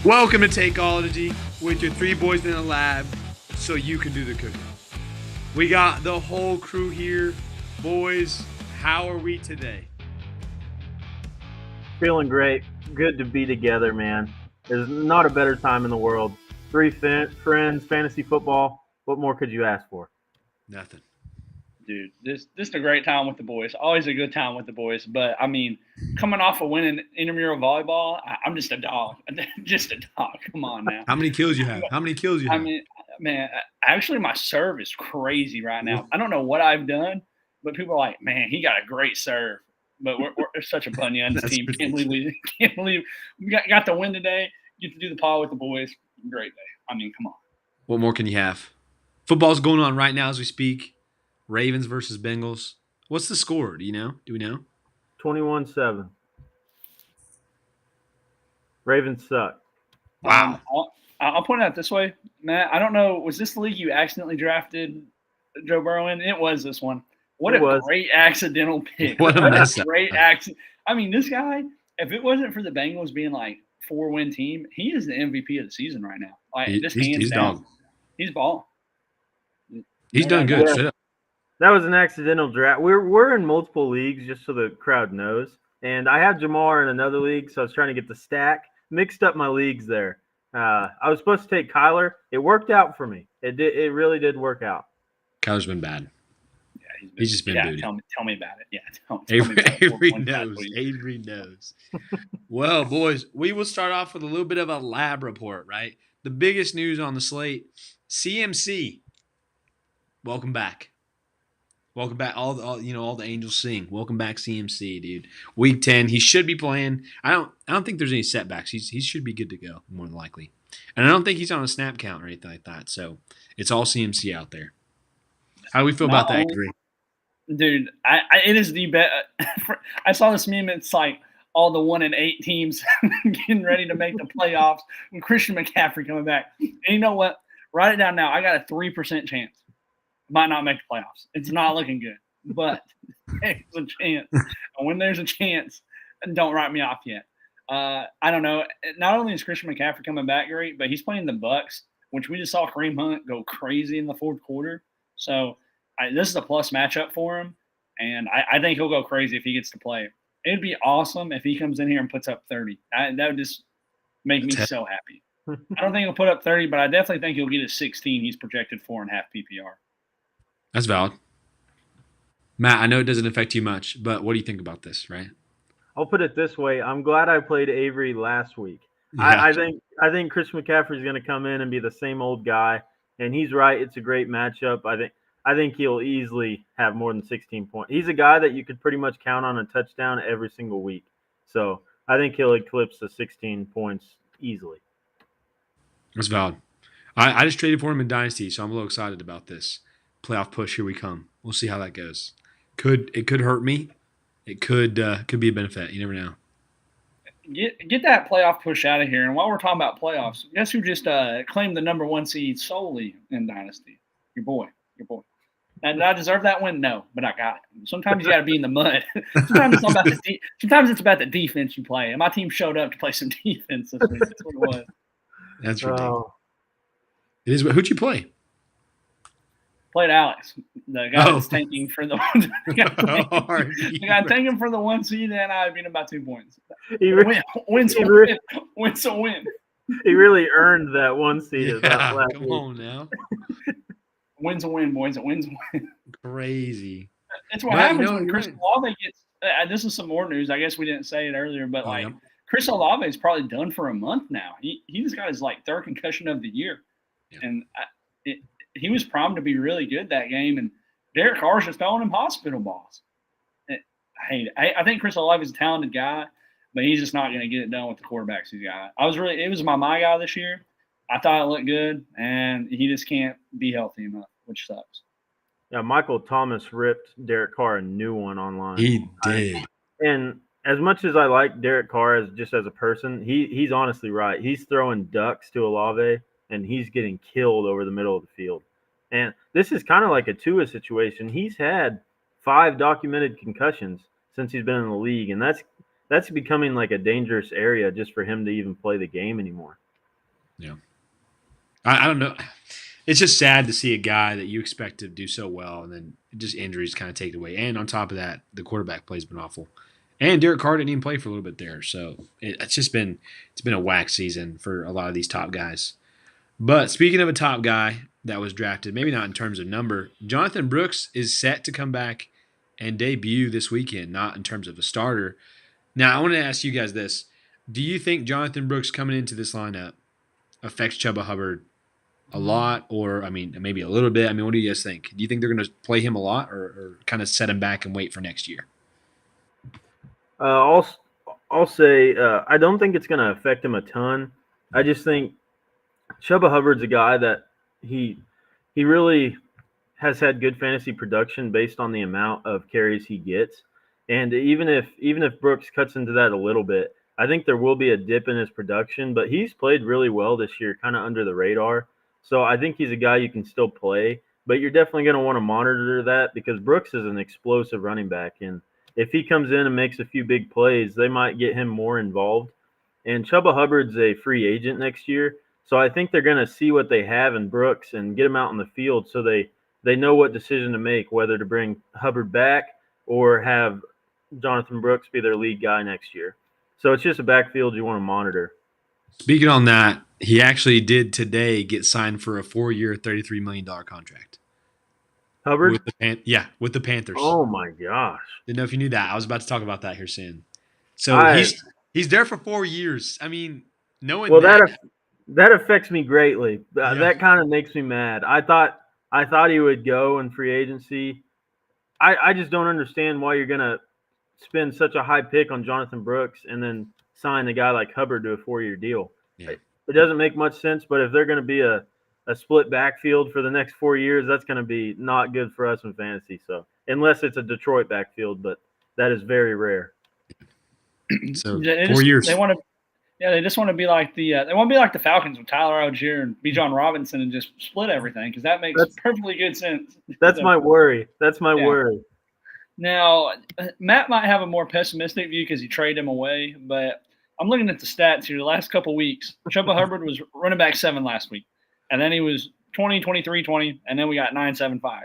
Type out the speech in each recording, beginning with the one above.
Welcome to Takeology with your three boys in the lab so you can do the cooking. We got the whole crew here. Boys, how are we today? Feeling great. Good to be together, man. There's not a better time in the world. Three friends, fantasy football. What more could you ask for? Nothing. Dude, this is a great time with the boys. Always a good time with the boys. But I mean, coming off of winning intramural volleyball, I'm just a dog. Just a dog. Come on now. How many kills you have? How many kills you I have? mean, man, actually, my serve is crazy right now. I don't know what I've done, but people are like, man, he got a great serve. But we're such a Bunyan's team. Can't believe we got the win today. Get to do the pod with the boys. Great day. I mean, come on. What more can you have? Football's going on right now as we speak. Ravens versus Bengals. What's the score? Do you know? Do we know? 21-7. Ravens suck. Wow. I'll point out this way, Matt. I don't know. Was this the league you accidentally drafted Joe Burrow in? It was this one. What a great accidental pick. What a mess up. Great accident. I mean, this guy, if it wasn't for the Bengals being like 4-win team, he is the MVP of the season right now. Like, he's down. Dog. He's balling. He's done good. Yeah. That was an accidental draft. We're in multiple leagues, just so the crowd knows. And I have Jamar in another league, so I was trying to get the stack. Mixed up my leagues there. I was supposed to take Kyler. It worked out for me. It really did work out. Kyler's been bad. Yeah, he's just been booty. Tell me about it. Yeah, Avery knows. Avery knows. Well, boys, we will start off with a little bit of a lab report, right? The biggest news on the slate, CMC. Welcome back. Welcome back. All the angels sing. Welcome back, CMC, dude. Week 10, he should be playing. I don't think there's any setbacks. He should be good to go, more than likely. And I don't think he's on a snap count or anything like that. So it's all CMC out there. How do we feel about that, Avery? Dude, it is the best. I saw this meme. It's like all the 1-8 teams getting ready to make the playoffs with Christian McCaffrey coming back. And you know what? Write it down now. I got a 3% chance. Might not make the playoffs. It's not looking good, but there's a chance. And when there's a chance, don't write me off yet. I don't know. Not only is Christian McCaffrey coming back great, but he's playing the Bucks, which we just saw Kareem Hunt go crazy in the fourth quarter. So this is a plus matchup for him, and I think he'll go crazy if he gets to play. It'd be awesome if he comes in here and puts up 30. That would just make me so happy. I don't think he'll put up 30, but I definitely think he'll get a 16. He's projected 4.5 PPR. That's valid. Matt, I know it doesn't affect you much, but what do you think about this, right? I'll put it this way. I'm glad I played Avery last week. Yeah. I think Chris McCaffrey is going to come in and be the same old guy, and he's right. It's a great matchup. I think he'll easily have more than 16 points. He's a guy that you could pretty much count on a touchdown every single week. So I think he'll eclipse the 16 points easily. That's valid. I just traded for him in Dynasty, so I'm a little excited about this. Playoff push, here we come. We'll see how that goes. It could hurt me. It could be a benefit. You never know. Get that playoff push out of here. And while we're talking about playoffs, guess who just claimed the number 1 seed solely in Dynasty? Your boy. Now, did I deserve that win? No, but I got it. Sometimes you got to be in the mud. Sometimes it's about the defense you play. And my team showed up to play some defense this week. That's what it was. That's ridiculous. It is. Who'd you play? Played Alex, the guy that's tanking for the tanking for the 1 seed, and I beat him by 2 points. Win's a win. He really earned that 1 seed. Yeah, come on now. Win's a win, boys. A win's a win. Crazy. That's what happens when Chris Olave gets. This is some more news. I guess we didn't say it earlier, but Chris Olave is probably done for a month now. He just got his third concussion of the year, and he was primed to be really good that game, and Derek Carr's just throwing him hospital balls. I think Chris Olave is a talented guy, but he's just not going to get it done with the quarterbacks he's got. It was my guy this year. I thought it looked good, and he just can't be healthy enough, which sucks. Yeah, Michael Thomas ripped Derek Carr a new one online. He did. And as much as I like Derek Carr as a person, he's honestly right. He's throwing ducks to Olave, and he's getting killed over the middle of the field. And this is kind of like a Tua situation. He's had 5 documented concussions since he's been in the league, and that's becoming like a dangerous area just for him to even play the game anymore. Yeah. I don't know. It's just sad to see a guy that you expect to do so well, and then just injuries kind of take it away. And on top of that, the quarterback play's been awful. And Derek Carr didn't even play for a little bit there, so it's been a whack season for a lot of these top guys. But speaking of a top guy that was drafted, maybe not in terms of number, Jonathan Brooks is set to come back and debut this weekend, not in terms of a starter. Now, I want to ask you guys this. Do you think Jonathan Brooks coming into this lineup affects Chuba Hubbard a lot, or, I mean, maybe a little bit? I mean, what do you guys think? Do you think they're going to play him a lot, or kind of set him back and wait for next year? Uh, I'll I'll say I don't think it's going to affect him a ton. I just think Chuba Hubbard's a guy that he he really has had good fantasy production based on the amount of carries he gets. And even if Brooks cuts into that a little bit, I think there will be a dip in his production, but he's played really well this year, kind of under the radar. So I think he's a guy you can still play, but you're definitely going to want to monitor that because Brooks is an explosive running back, and if he comes in and makes a few big plays, they might get him more involved. And Chuba Hubbard's a free agent next year, so I think they're going to see what they have in Brooks and get him out in the field so they know what decision to make, whether to bring Hubbard back or have Jonathan Brooks be their lead guy next year. So it's just a backfield you want to monitor. Speaking on that, he actually did today get signed for a 4-year, $33 million contract Hubbard? with the Panthers. Oh my gosh! Didn't know if you knew that. I was about to talk about that here soon. So I he's there for 4 years. I mean, knowing well that, that affects me greatly. yeah, That kind of makes me mad. I thought he would go in free agency. I just don't understand why you're gonna spend such a high pick on Jonathan Brooks and then sign a guy like Hubbard to a 4-year deal. yeah, It doesn't make much sense, but if they're going to be a split backfield for the next 4 years, that's going to be not good for us in fantasy. So unless it's a Detroit backfield, but that is very rare. So 4 years. They want to. Yeah, they just want to be like they want to be like the Falcons with Tyler Algier and Bijan Robinson and just split everything because that makes perfectly good sense. That's my worry. That's my worry. Now, Matt might have a more pessimistic view because he traded him away, but I'm looking at the stats here. The last couple of weeks, Chuba Hubbard was running back 7 last week, and then he was 20, 23, 20, and then we got 9, 7, 5.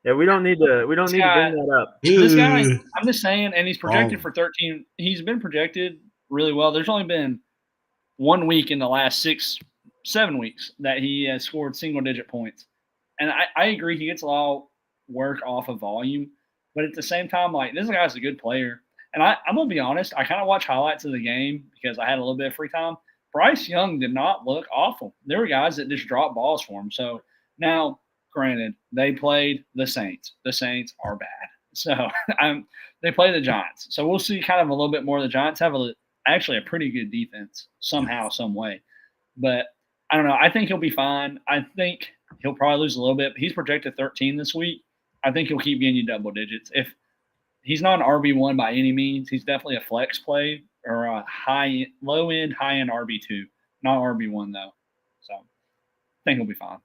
Yeah, we don't need to bring that up. This guy, I'm just saying, and he's projected for 13. He's been projected really well. There's only been 1 week in the last 6, 7 weeks that he has scored single-digit points, and I agree he gets a lot of work off of volume. But at the same time, like, this guy's a good player. And I'm going to be honest, I kind of watch highlights of the game because I had a little bit of free time. Bryce Young did not look awful. There were guys that just dropped balls for him. So now, granted, they played the Saints. The Saints are bad. So they play the Giants. So we'll see kind of a little bit more. The Giants have actually a pretty good defense somehow, some way. But I don't know. I think he'll be fine. I think he'll probably lose a little bit. But he's projected 13 this week. I think he'll keep getting you double digits. If he's not an RB1 by any means, he's definitely a flex play or a low end, high end RB2, not RB1 though. So I think he'll be fine.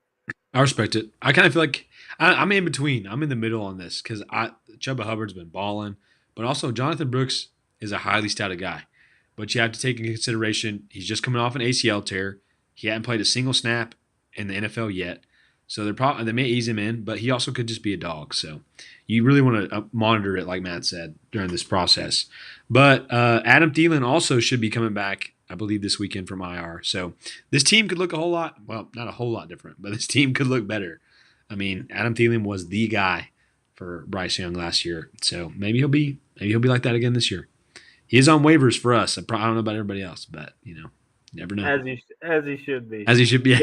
I respect it. I kind of feel like I'm in between. I'm in the middle on this because Chuba Hubbard's been balling, but also Jonathan Brooks is a highly scouted guy. But you have to take into consideration he's just coming off an ACL tear. He hadn't played a single snap in the NFL yet. So they may ease him in, but he also could just be a dog. So you really want to monitor it, like Matt said, during this process. But Adam Thielen also should be coming back, I believe, this weekend from IR. So this team could look a whole lot, well, not a whole lot different, but this team could look better. I mean, Adam Thielen was the guy for Bryce Young last year. So maybe he'll be like that again this year. He is on waivers for us. I don't know about everybody else, but, you never know. As he should be. As he should be.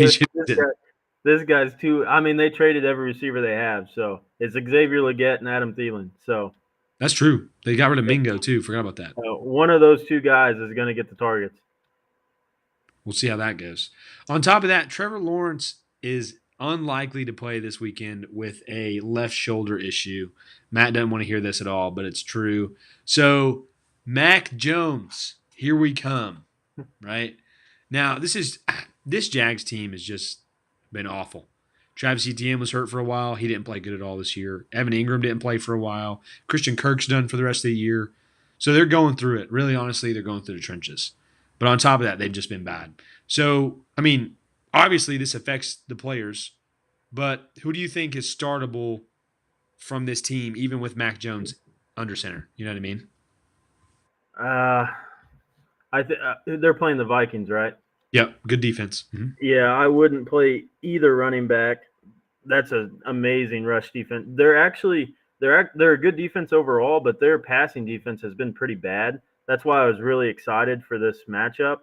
This guy's too. I mean, they traded every receiver they have, so it's Xavier Legette and Adam Thielen. So that's true. They got rid of Mingo too. Forgot about that. One of those two guys is going to get the targets. We'll see how that goes. On top of that, Trevor Lawrence is unlikely to play this weekend with a left shoulder issue. Matt doesn't want to hear this at all, but it's true. So Mac Jones, here we come. Right now, this Jags team has just been awful. Travis Etienne was hurt for a while. He didn't play good at all this year. Evan Ingram didn't play for a while. Christian Kirk's done for the rest of the year. So they're going through it. Really, honestly, they're going through the trenches. But on top of that, they've just been bad. So, I mean, obviously this affects the players, but who do you think is startable from this team, even with Mac Jones under center? You know what I mean? Uh, they're playing the Vikings, right? Yep. Good defense. Mm-hmm. Yeah, I wouldn't play either running back. That's an amazing rush defense. They're a good defense overall, but their passing defense has been pretty bad. That's why I was really excited for this matchup.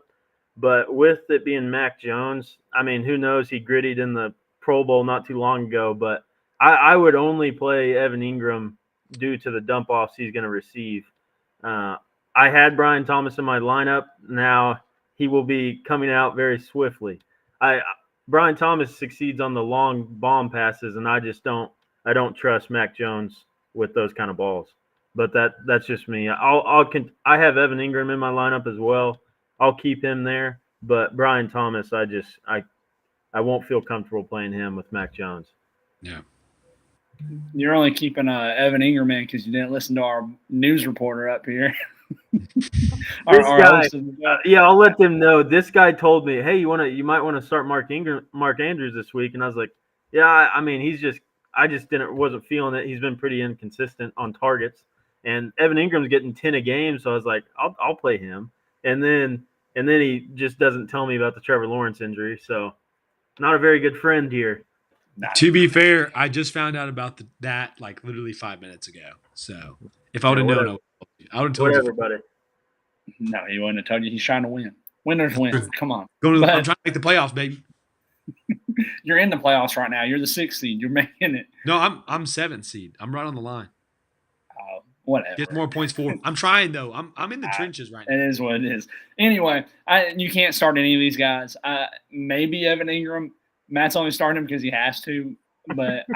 But with it being Mac Jones, I mean, who knows? He grittied in the Pro Bowl not too long ago, but I would only play Evan Ingram due to the dump offs he's going to receive. Uh, I had Brian Thomas in my lineup. Now he will be coming out very swiftly. Brian Thomas succeeds on the long bomb passes, and I don't trust Mac Jones with those kind of balls. But that's just me. I have Evan Ingram in my lineup as well. I'll keep him there, but Brian Thomas, I won't feel comfortable playing him with Mac Jones. Yeah. You're only keeping Evan Ingram in because you didn't listen to our news reporter up here. Yeah, I'll let them know. This guy told me, "Hey, you might want to start Mark Andrews this week," and I was like, "Yeah, I mean, I just wasn't feeling it. He's been pretty inconsistent on targets, and Evan Ingram's getting 10 a game, so I was like, I'll play him." And then he just doesn't tell me about the Trevor Lawrence injury, so not a very good friend here. To be fair, I just found out about that like literally 5 minutes ago. So if I would have known, I would have told you. Buddy. No, he wouldn't have told you. He's trying to win. Winners win. Come on. I'm trying to make the playoffs, baby. You're in the playoffs right now. You're the 6th seed. You're making it. No, I'm 7th seed. I'm right on the line. Whatever. Get more points for. I'm trying though. I'm in the trenches right now. It is what it is. Anyway, you can't start any of these guys. Maybe Evan Ingram. Matt's only starting him because he has to. But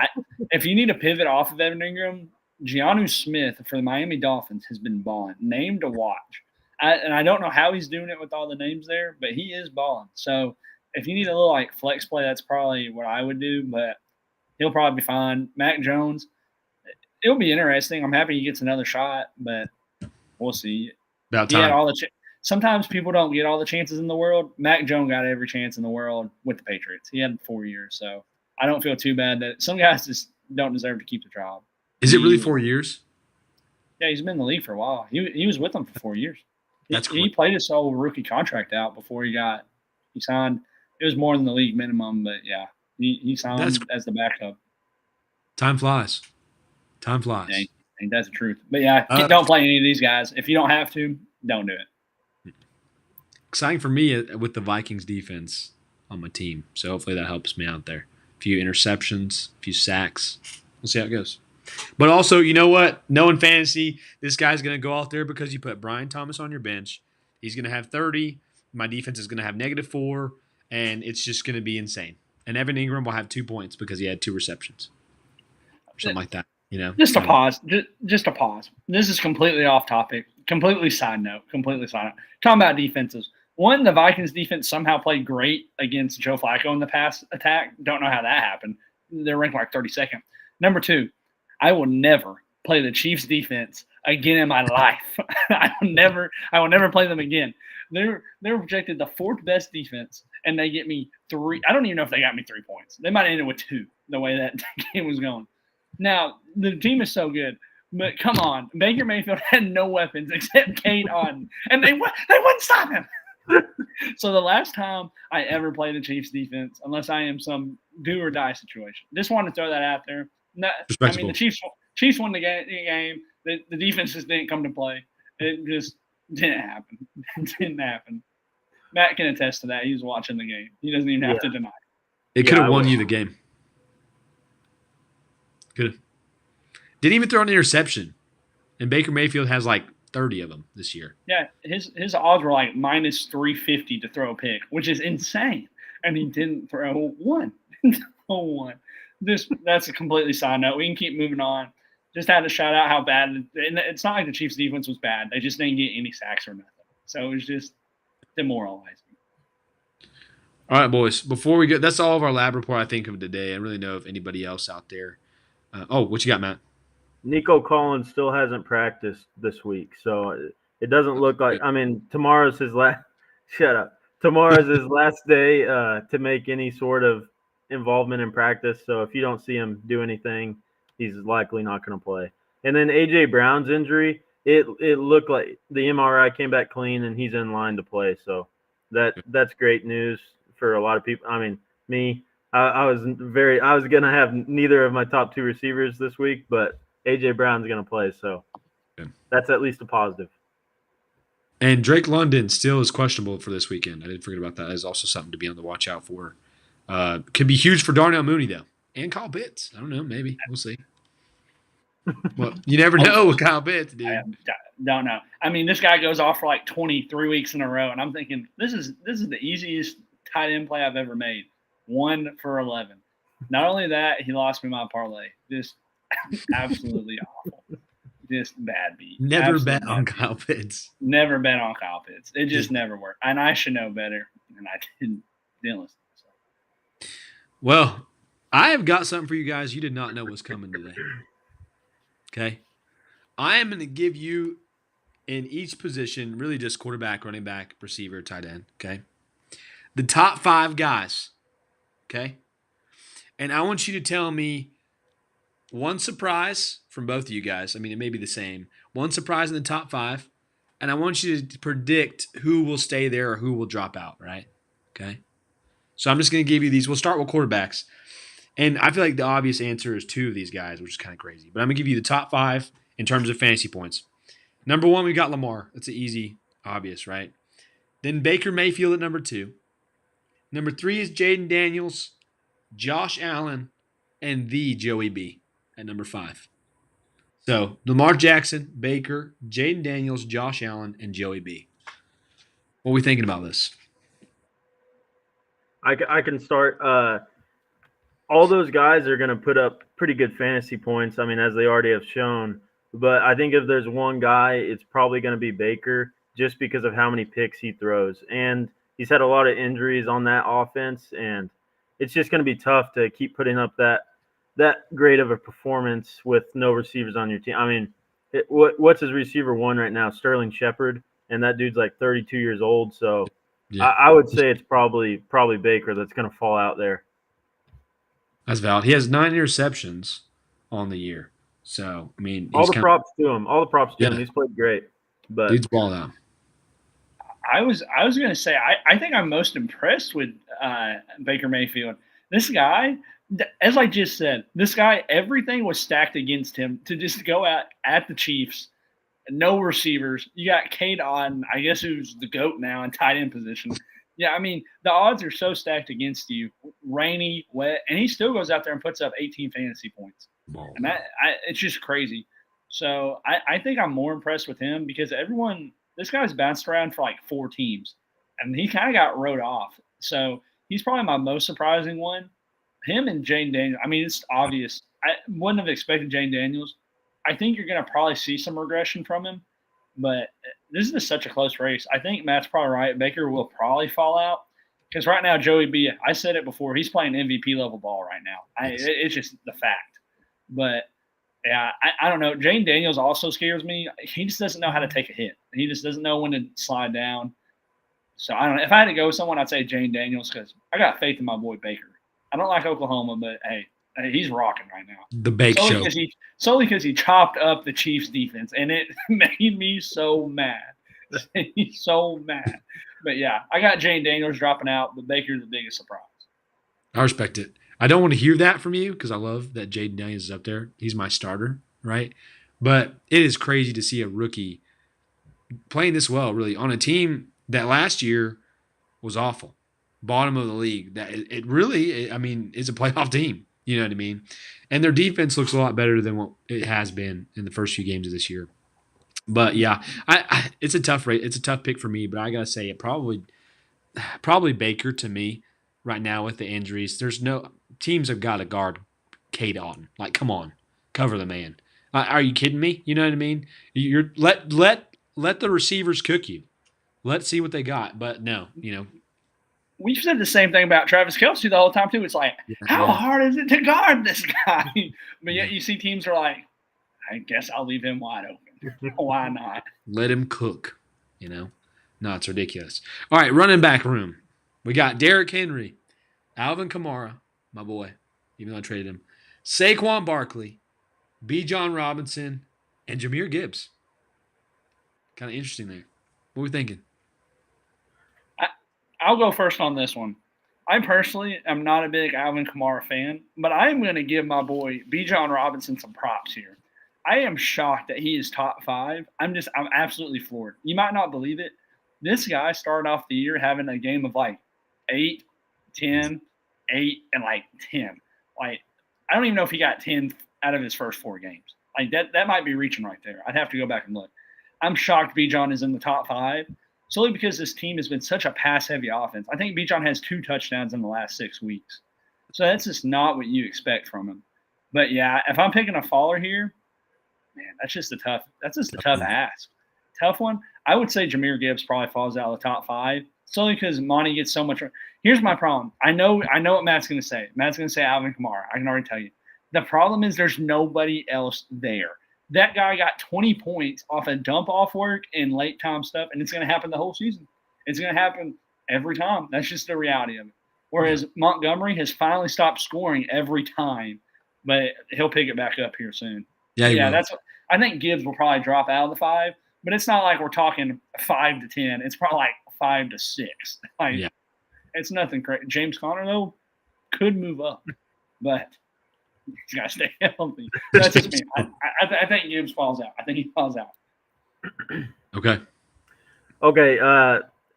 if you need to pivot off of Evan Ingram, Giannu Smith for the Miami Dolphins has been balling. Name to watch. And I don't know how he's doing it with all the names there, but he is balling. So if you need a little like flex play, that's probably what I would do. But he'll probably be fine. Mac Jones, it'll be interesting. I'm happy he gets another shot, but we'll see. About time. He had all the sometimes people don't get all the chances in the world. Mac Jones got every chance in the world with the Patriots. He had 4 years, so I don't feel too bad that some guys just don't deserve to keep the job. Is it really 4 years? Yeah, he's been in the league for a while. He was with them for 4 years. That's cool. He played his whole rookie contract out before he signed. It was more than the league minimum, but yeah, he signed as the backup. Time flies. Time flies. Yeah, I think that's the truth. But yeah, don't play any of these guys. If you don't have to, don't do it. Exciting for me with the Vikings defense on my team. So hopefully that helps me out there. A few interceptions, a few sacks. We'll see how it goes. But also, you know what? Knowing fantasy, this guy's going to go out there because you put Brian Thomas on your bench. He's going to have 30. My defense is going to have -4, and it's just going to be insane. And Evan Ingram will have 2 points because he had 2 receptions. Or something like that. You know, just a pause. Just a pause. This is completely off topic. Completely side note. Talking about defenses. One, the Vikings defense somehow played great against Joe Flacco in the pass attack. Don't know how that happened. They're ranked like 32nd. Number 2, I will never play the Chiefs defense again in my life. I will never play them again. They're projected the 4th best defense, and they get me 3. I don't even know if they got me 3 points. They might have ended with 2 the way that game was going. Now, the team is so good, but come on. Baker Mayfield had no weapons except Kate Otten, and they wouldn't stop him. So the last time I ever played the Chiefs defense, unless I am some do or die situation, just wanted to throw that out there. I mean, the Chiefs won the game. The defense just didn't come to play. It just didn't happen. It didn't happen. Matt can attest to that. He was watching the game. He doesn't even have to deny it. It could have won you the game. Could have. Didn't even throw an interception. And Baker Mayfield has like 30 of them this year. Yeah, his odds were like -350 to throw a pick, which is insane. And he didn't throw one. That's a completely side note. We can keep moving on. Just had to shout out how bad. And it's not like the Chiefs' defense was bad. They just didn't get any sacks or nothing. So it was just demoralizing. All right, boys. Before we go, that's all of our lab report I think of today. I don't really know if anybody else out there. What you got, Matt? Nico Collins still hasn't practiced this week, so it doesn't look like. I mean, tomorrow's his last. Shut up. Tomorrow's his last day to make any sort of involvement in practice. So if you don't see him do anything, he's likely not going to play. And then AJ Brown's injury, it looked like the MRI came back clean and he's in line to play. So that's great news for a lot of people. I mean, me, I was going to have neither of my top two receivers this week, but AJ Brown's going to play. So that's at least a positive. And Drake London still is questionable for this weekend. I didn't forget about that. That is also something to be on the watch out for. Could be huge for Darnell Mooney, though. And Kyle Pitts. I don't know. Maybe. We'll see. Well, you never know with Kyle Pitts, dude. I don't know. I mean, this guy goes off for like 23 weeks in a row, and I'm thinking this is the easiest tight end play I've ever made. 1 for 11. Not only that, he lost me my parlay. Just absolutely awful. Just bad beat. Never bet on Kyle Pitts. Never bet on Kyle Pitts. It just never worked. And I should know better, and I didn't listen. So. Well, I have got something for you guys you did not know was coming today. Okay? I am going to give you in each position, really just quarterback, running back, receiver, tight end, okay? The top 5 guys, okay? And I want you to tell me one surprise from both of you guys. I mean, it may be the same. One surprise in the top 5, and I want you to predict who will stay there or who will drop out, right? Okay? So I'm just going to give you these. We'll start with quarterbacks. And I feel like the obvious answer is 2 of these guys, which is kind of crazy. But I'm going to give you the top 5 in terms of fantasy points. Number 1, we got Lamar. That's an easy, obvious, right? Then Baker Mayfield at number 2. Number 3 is Jaden Daniels, Josh Allen, and the Joey B at number 5. So Lamar Jackson, Baker, Jaden Daniels, Josh Allen, and Joey B. What are we thinking about this? I can start. All those guys are going to put up pretty good fantasy points. I mean, as they already have shown. But I think if there's one guy, it's probably going to be Baker, just because of how many picks he throws. And he's had a lot of injuries on that offense, and it's just going to be tough to keep putting up that great of a performance with no receivers on your team. I mean, what's his receiver 1 right now? Sterling Shepard, and that dude's like 32 years old. So yeah. I would say it's probably Baker that's going to fall out there. That's valid. He has 9 interceptions on the year. So, I mean, all the props to him. He's played great. But dude's balled out. I was going to say I think I'm most impressed with Baker Mayfield. This guy, as I just said, everything was stacked against him to just go out at the Chiefs. No receivers. You got Kate on, I guess, who's the GOAT now in tight end position. Yeah, I mean, the odds are so stacked against you. Rainy, wet, and he still goes out there and puts up 18 fantasy points. And it's just crazy. So I think I'm more impressed with him because this guy's bounced around for like 4 teams, and he kind of got wrote off. So he's probably my most surprising one. Him and Jane Daniels. I mean, it's obvious. I wouldn't have expected Jane Daniels. I think you're going to probably see some regression from him, but this is just such a close race. I think Matt's probably right. Baker will probably fall out because right now Joey B. I said it before. He's playing MVP level ball right now. It's just the fact. But yeah, I don't know. Jane Daniels also scares me. He just doesn't know how to take a hit. He just doesn't know when to slide down. So I don't know. If I had to go with someone, I'd say Jane Daniels because I got faith in my boy Baker. I don't like Oklahoma, but hey, he's rocking right now. The Bake Show. Solely because he chopped up the Chiefs defense, and it made me so mad. He's so mad. But yeah, I got Jane Daniels dropping out, but Baker's the biggest surprise. I respect it. I don't want to hear that from you because I love that Jaden Daniels is up there. He's my starter, right? But it is crazy to see a rookie playing this well, really, on a team that last year was awful, bottom of the league. That it really, I mean, is a playoff team. You know what I mean? And their defense looks a lot better than what it has been in the first few games of this year. But yeah, it's a tough rate. It's a tough pick for me. But I gotta say, it probably Baker to me right now with the injuries. There's no teams have got to guard Kate Otten. Like, come on, cover the man. Are you kidding me? You know what I mean? You're let the receivers cook you. Let's see what they got. But no, you know. We've said the same thing about Travis Kelce the whole time too. It's like, how hard is it to guard this guy? But yet you see teams are like, I guess I'll leave him wide open. Why not? Let him cook, you know. No, it's ridiculous. All right, running back room. We got Derrick Henry, Alvin Kamara, my boy, even though I traded him, Saquon Barkley, B. John Robinson, and Jahmyr Gibbs. Kind of interesting there. What are we thinking? I'll go first on this one. I personally am not a big Alvin Kamara fan, but I am going to give my boy B. John Robinson some props here. I am shocked that he is top 5. I'm absolutely floored. You might not believe it. This guy started off the year having a game of like 8, 10, 8, and like 10. Like, I don't even know if he got 10 out of his first 4 games. Like, that might be reaching right there. I'd have to go back and look. I'm shocked B. John is in the top 5. Solely because this team has been such a pass-heavy offense. I think Bijan has 2 touchdowns in the last 6 weeks. So that's just not what you expect from him. But, yeah, if I'm picking a faller here, man, that's just a tough ask. Tough one. I would say Jahmyr Gibbs probably falls out of the top 5 solely because Monty gets so much. Here's my problem. I know what Matt's going to say. Matt's going to say Alvin Kamara. I can already tell you. The problem is there's nobody else there. That guy got 20 points off a dump-off work and late-time stuff, and it's going to happen the whole season. It's going to happen every time. That's just the reality of it. Whereas Montgomery has finally stopped scoring every time, but he'll pick it back up here soon. Yeah, that's – I think Gibbs will probably drop out of the 5, but it's not like we're talking 5 to 10. It's probably like 5 to 6. Like, yeah. It's nothing crazy. James Conner, though, could move up, but – he's got to stay healthy. That's just me. I think Gibbs falls out. I think he falls out. Okay.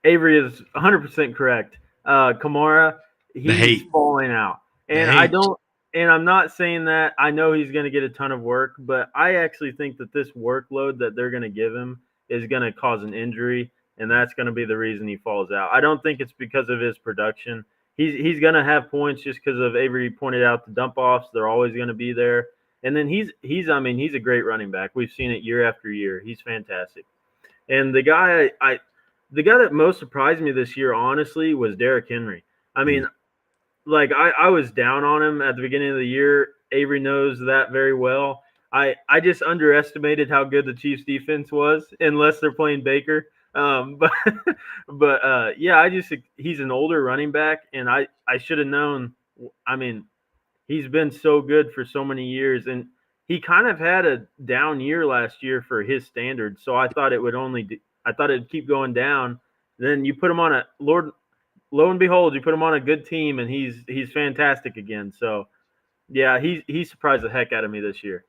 Avery is 100% correct. Kamara, he's falling out. And I'm not saying that. I know he's going to get a ton of work, but I actually think that this workload that they're going to give him is going to cause an injury, and that's going to be the reason he falls out. I don't think it's because of his production. He's going to have points just because of Avery pointed out the dump offs. They're always going to be there. And then he's a great running back. We've seen it year after year. He's fantastic. And the guy that most surprised me this year, honestly, was Derrick Henry. I mean, like I was down on him at the beginning of the year. Avery knows that very well. I just underestimated how good the Chiefs defense was, unless they're playing Baker. He's an older running back, and I should have known. I mean, he's been so good for so many years, and he kind of had a down year last year for his standards. So I thought it'd keep going down. Then you put him on lo and behold, you put him on a good team, and he's fantastic again. So yeah, he surprised the heck out of me this year.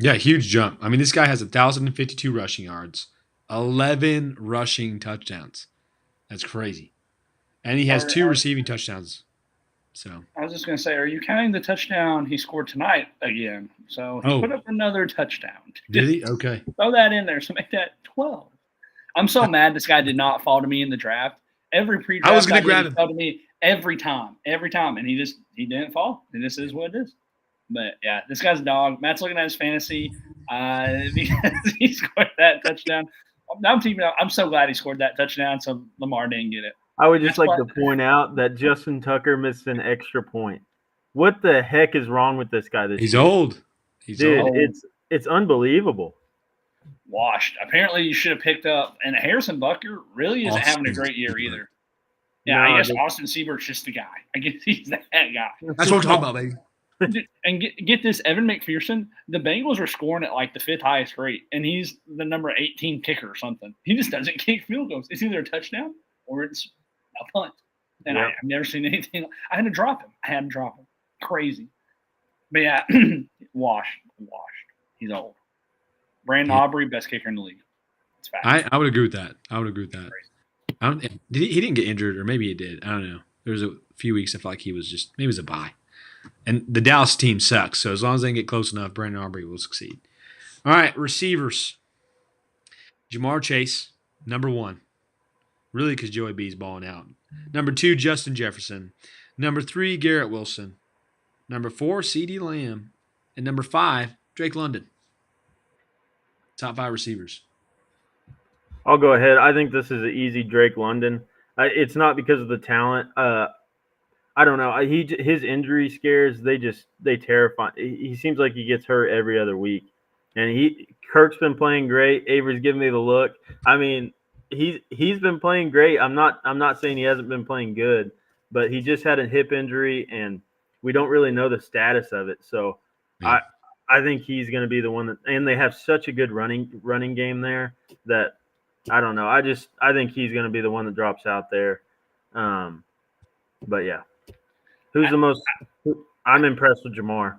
Yeah, huge jump. I mean, this guy has 1,052 rushing yards. 11 rushing touchdowns. That's crazy. And he has 2 receiving touchdowns. So I was just going to say, are you counting the touchdown he scored tonight again? So he put up another touchdown. Did he? Okay. Throw that in there. So make that 12. I'm so mad this guy did not fall to me in the draft. Every pre-draft I was going to grab him. Fell to me every time. And he didn't fall. And this is what it is. But, yeah, this guy's a dog. Matt's looking at his fantasy because he scored that touchdown. I'm so glad he scored that touchdown so Lamar didn't get it. I would just like to point out that Justin Tucker missed an extra point. What the heck is wrong with this guy this year? He's old. Old. It's unbelievable. Washed. Apparently you should have picked up – and Harrison Butker really isn't having a great year either. Yeah, I guess Austin Siebert's just the guy. I guess he's that guy. That's what we're talking about, baby. And get this, Evan McPherson, the Bengals are scoring at like the 5th highest rate, and he's the number 18 kicker or something. He just doesn't kick field goals. It's either a touchdown or it's a punt. And I've never seen anything. I had to drop him. Crazy. But yeah, washed. He's old. Brandon Aubrey, best kicker in the league. It's fact. I would agree with that. He didn't get injured, or maybe he did. I don't know. There was a few weeks I felt like maybe it was a bye. And the Dallas team sucks, so as long as they can get close enough, Brandon Aubrey will succeed. All right, receivers. Jamar Chase, number 1. Really, because Joey B's balling out. Number 2, Justin Jefferson. Number 3, Garrett Wilson. Number 4, CeeDee Lamb. And number 5, Drake London. Top 5 receivers. I'll go ahead. I think this is an easy Drake London. It's not because of the talent. I don't know. His injury scares, they terrify. He seems like he gets hurt every other week. And Kirk's been playing great. Avery's giving me the look. I mean, he's been playing great. I'm not saying he hasn't been playing good, but he just had a hip injury, and we don't really know the status of it. So Yeah. I think he's going to be the one that, and they have such a good running game there that I don't know. I think he's going to be the one that drops out there. But yeah, who's the most? I'm impressed with Jamar.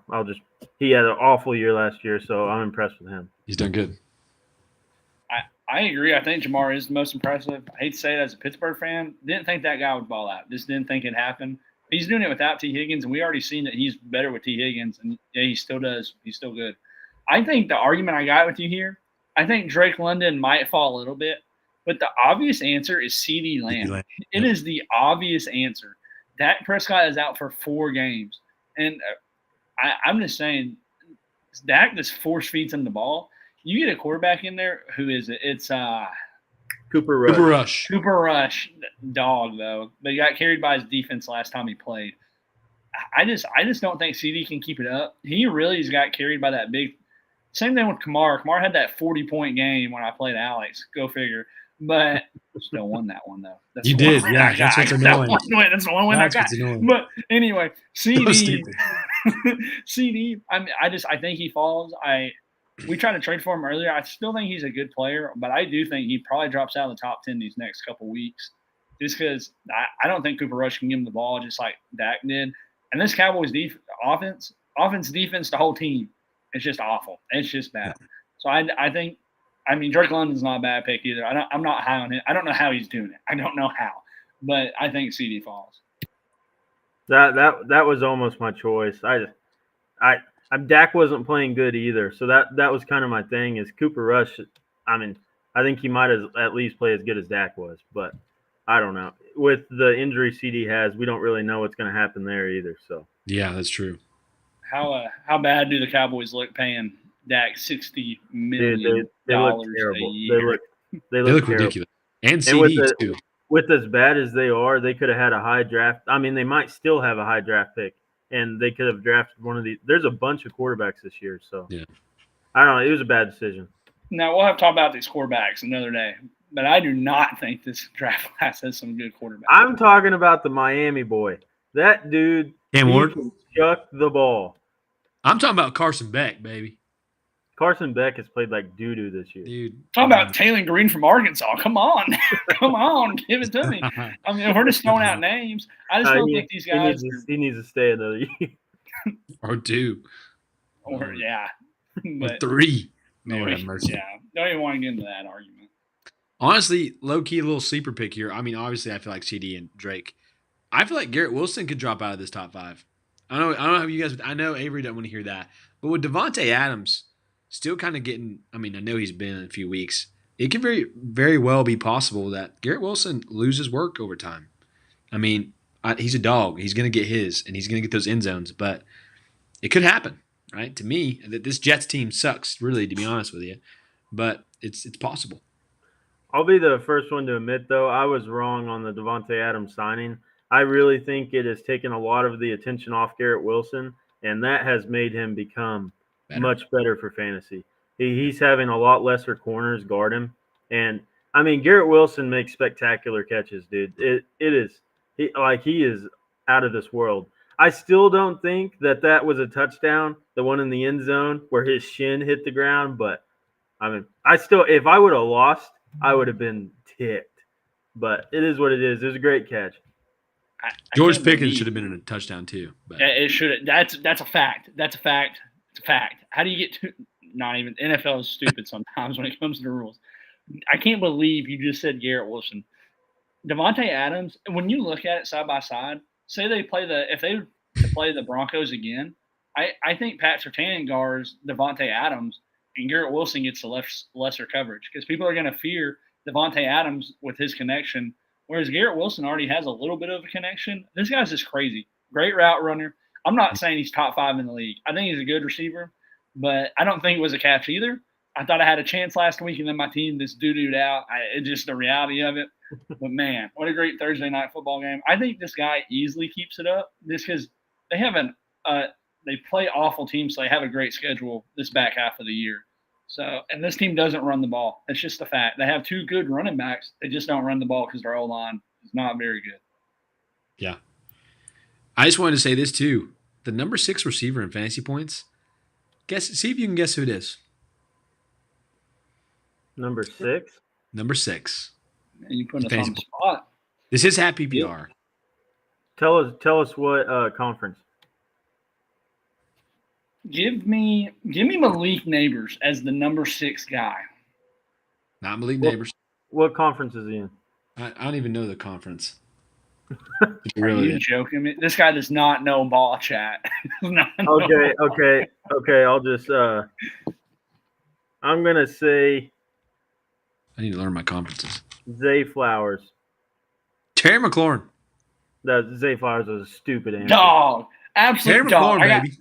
He had an awful year last year, so I'm impressed with him. He's done good. I agree. I think Jamar is the most impressive. I hate to say it as a Pittsburgh fan. Didn't think that guy would ball out. Just didn't think it'd happen. He's doing it without T. Higgins, and we already seen that he's better with T. Higgins, and yeah, he still does. He's still good. I think the argument I got with you here, I think Drake London might fall a little bit, but the obvious answer is CeeDee Lamb. It is the obvious answer. Dak Prescott is out for 4 games, and I'm just saying, Dak just force feeds him the ball. You get a quarterback in there who is it? It's Cooper Rush. Cooper Rush, dog though. But he got carried by his defense last time he played. I just don't think CD can keep it up. He really has got carried by that big. Same thing with Kamar. Kamar had that 40-point game when I played Alex. Go figure. But still won that one though. You did, yeah. That's what's annoying. That's the one win I got. But anyway, CD. CD. I think he falls. We tried to trade for him earlier. I still think he's a good player, but I do think he probably drops out of the top 10 these next couple weeks, just because I don't think Cooper Rush can give him the ball just like Dak did. And this Cowboys offense, defense, the whole team, it's just awful. It's just bad. So I think. I mean, Drake London's not a bad pick either. I'm not high on it. I don't know how he's doing it. I don't know how, but I think CD falls. That was almost my choice. Dak wasn't playing good either, so that was kind of my thing. Is Cooper Rush? I mean, I think he might at least play as good as Dak was, but I don't know. With the injury CD has, we don't really know what's going to happen there either. So yeah, that's true. How bad do the Cowboys look paying Dak $60 million they look terrible. A year? They look ridiculous. And CD too. With as bad as they are, they could have had a high draft. I mean, they might still have a high draft pick, and they could have drafted one of these. There's a bunch of quarterbacks this year, so yeah. I don't know. It was a bad decision. Now we'll have to talk about these quarterbacks another day, but I do not think this draft class has some good quarterbacks. I'm talking about the Miami boy. That dude can chuck the ball. I'm talking about Carson Beck, baby. Carson Beck has played like doo-doo this year. Dude. Talk about Taylor Green from Arkansas. Come on. Come on. Give it to me. I mean, we're just throwing out names. I just don't think these guys he needs to stay another year. Or 2. Or, yeah. Or 3. Lord have mercy. Yeah. Don't even want to get into that argument. Honestly, low-key, a little sleeper pick here. I mean, obviously, I feel like CD and Drake. I feel like Garrett Wilson could drop out of this top 5. I don't know how you guys – I know Avery doesn't want to hear that. But with Devontae Adams – still kind of getting – I mean, I know he's been in a few weeks. It could very, very well be possible that Garrett Wilson loses work over time. I mean, he's a dog. He's going to get his, and he's going to get those end zones. But it could happen, right? To me, this Jets team sucks, really, to be honest with you. But it's possible. I'll be the first one to admit, though, I was wrong on the Devontae Adams signing. I really think it has taken a lot of the attention off Garrett Wilson, and that has made him become – much better for fantasy. He's having a lot lesser corners guard him, and I mean Garrett Wilson makes spectacular catches, dude. He is out of this world. I still don't think that was a touchdown, the one in the end zone where his shin hit the ground. But I mean, if I would have lost, I would have been ticked. But it is what it is. It was a great catch. George Pickens should have been in a touchdown too. But. It should. That's a fact. That's a fact. It's a fact. How do you get to not even NFL is stupid sometimes when it comes to the rules. I can't believe you just said Garrett Wilson. Devontae Adams, when you look at it side by side, say they play the Broncos again, I think Pat Surtain guards Devontae Adams and Garrett Wilson gets the lesser coverage because people are going to fear Devontae Adams with his connection, whereas Garrett Wilson already has a little bit of a connection. This guy's just crazy. Great route runner. I'm not saying he's top 5 in the league. I think he's a good receiver, but I don't think it was a catch either. I thought I had a chance last week, and then my team just doo-dooed out. It's just the reality of it. But, man, what a great Thursday night football game. I think this guy easily keeps it up just because they have they play awful teams, so they have a great schedule this back half of the year. So, and this team doesn't run the ball. It's just a fact. They have 2 good running backs. They just don't run the ball because their O-line is not very good. Yeah. I just wanted to say this too. The number 6 receiver in fantasy points. See if you can guess who it is. Number 6. Number 6. And you put us on the spot. This is half PPR. Tell us what conference. Give me Malik Neighbors as the number 6 guy. Not Malik Neighbors. What conference is he in? I don't even know the conference. Are you joking me? This guy does not know ball chat. Okay. I'll just I'm gonna say I need to learn my conferences. Zay Flowers. Terry McLaurin. That Zay Flowers was a stupid answer. Dog. Absolute dog. Baby.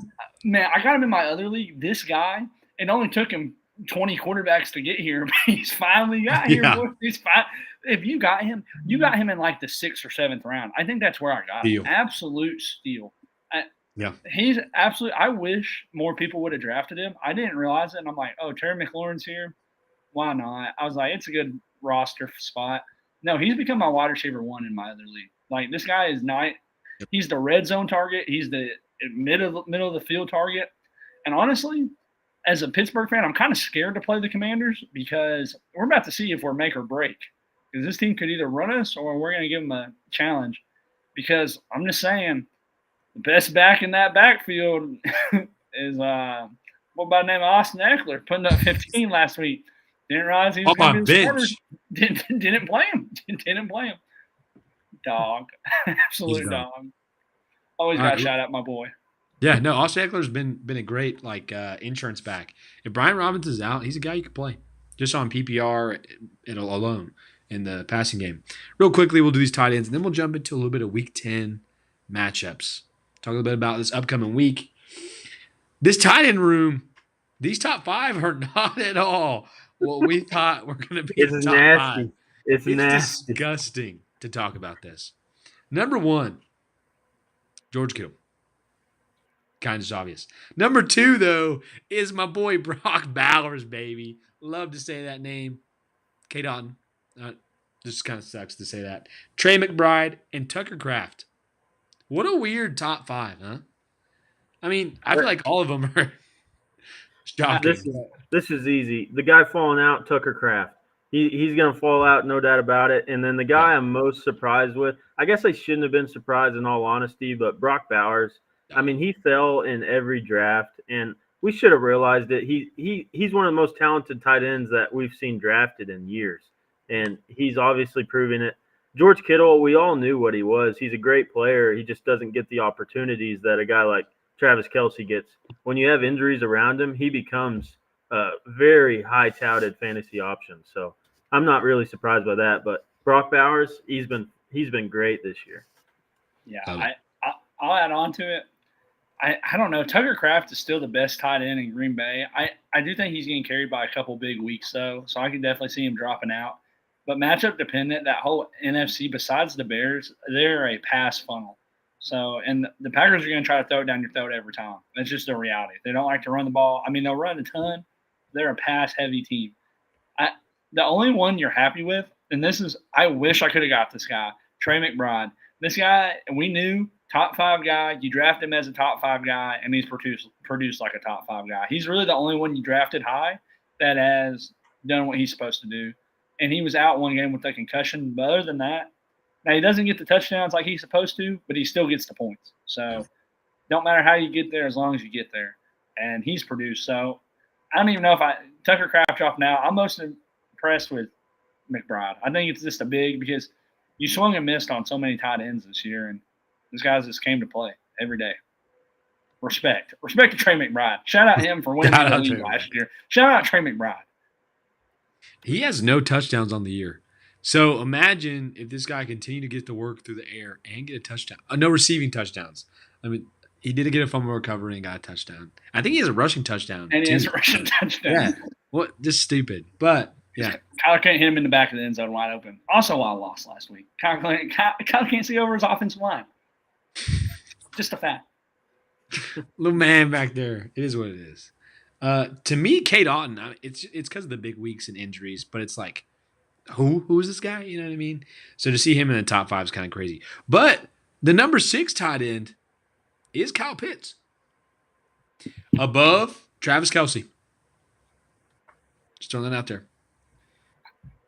I got him in my other league. This guy, it only took him 20 quarterbacks to get here, but he's finally got here. Yeah. He's fine. If you got him in like the 6th or 7th round. I think that's where I got him. Absolute steal. Yeah. He's absolute. I wish more people would have drafted him. I didn't realize it. And I'm like, oh, Terry McLaurin's here. Why not? I was like, it's a good roster spot. No, he's become my wide receiver 1 in my other league. Like, this guy is not – he's the red zone target. He's the middle of the field target. And honestly, as a Pittsburgh fan, I'm kind of scared to play the Commanders because we're about to see if we're make or break. Because this team could either run us or we're going to give them a challenge. Because I'm just saying, the best back in that backfield is what by the name of Austin Eckler, putting up 15 last week. Didn't realize he was going to be the starter. Didn't play him. Didn't play him. Dog. Absolute dog. Always got to shout out my boy. Yeah, no, Austin Eckler's been a great insurance back. If Brian Robinson's out, he's a guy you could play just on PPR alone in the passing game. Real quickly, we'll do these tight ends, and then we'll jump into a little bit of Week 10 matchups. Talk a little bit about this upcoming week. This tight end room, these top 5 are not at all what we thought were going to be the top nasty. 5. It's nasty. Disgusting to talk about this. Number 1, George Kittle. Kind of obvious. Number 2, though, is my boy Brock Bowers, baby. Love to say that name. K. Dotton. This kind of sucks to say that. Trey McBride and Tucker Kraft. What a weird top 5, huh? I mean, I feel like all of them are shocking. This is easy. The guy falling out, Tucker Kraft. He's going to fall out, no doubt about it. And then the guy I'm most surprised with, I guess I shouldn't have been surprised in all honesty, but Brock Bowers. I mean, he fell in every draft, and we should have realized it. He's one of the most talented tight ends that we've seen drafted in years, and he's obviously proving it. George Kittle, we all knew what he was. He's a great player. He just doesn't get the opportunities that a guy like Travis Kelce gets. When you have injuries around him, he becomes a very high-touted fantasy option. So I'm not really surprised by that. But Brock Bowers, he's been great this year. Yeah, I'll add on to it. I don't know. Tucker Kraft is still the best tight end in Green Bay. I do think he's getting carried by a couple big weeks, though, so I can definitely see him dropping out. But matchup dependent, that whole NFC, besides the Bears, they're a pass funnel. So, and the Packers are going to try to throw it down your throat every time. That's just the reality. They don't like to run the ball. I mean, they'll run a ton. They're a pass-heavy team. The only one you're happy with, and this is – I wish I could have got this guy, Trey McBride. This guy, we knew – top 5 guy. You draft him as a top 5 guy, and he's produced like a top 5 guy. He's really the only one you drafted high that has done what he's supposed to do. And he was out one game with a concussion. But other than that, now he doesn't get the touchdowns like he's supposed to, but he still gets the points. So don't matter how you get there as long as you get there. And he's produced. So I don't even know if Tucker Kraft dropped now. I'm most impressed with McBride. I think it's just a big because you swung and missed on so many tight ends this year, and these guys just came to play every day. Respect to Trey McBride. Shout out him for winning the league last year. Shout out Trey McBride. He has no touchdowns on the year. So imagine if this guy continued to get to work through the air and get a touchdown. No receiving touchdowns. I mean, he did get a fumble recovery and got a touchdown. I think he has a rushing touchdown. And he has a rushing touchdown. Yeah. What? Just stupid. But yeah. Kyler can't hit him in the back of the end zone wide open. Also, I lost last week. Kyler can't see over his offensive line. Just a fact. Little man back there. It is what it is. To me, Kate Otten, it's because of the big weeks and injuries, but it's like, who is this guy? You know what I mean? So to see him in the top 5 is kind of crazy. But the number 6 tight end is Kyle Pitts, above Travis Kelce. Just throwing that out there.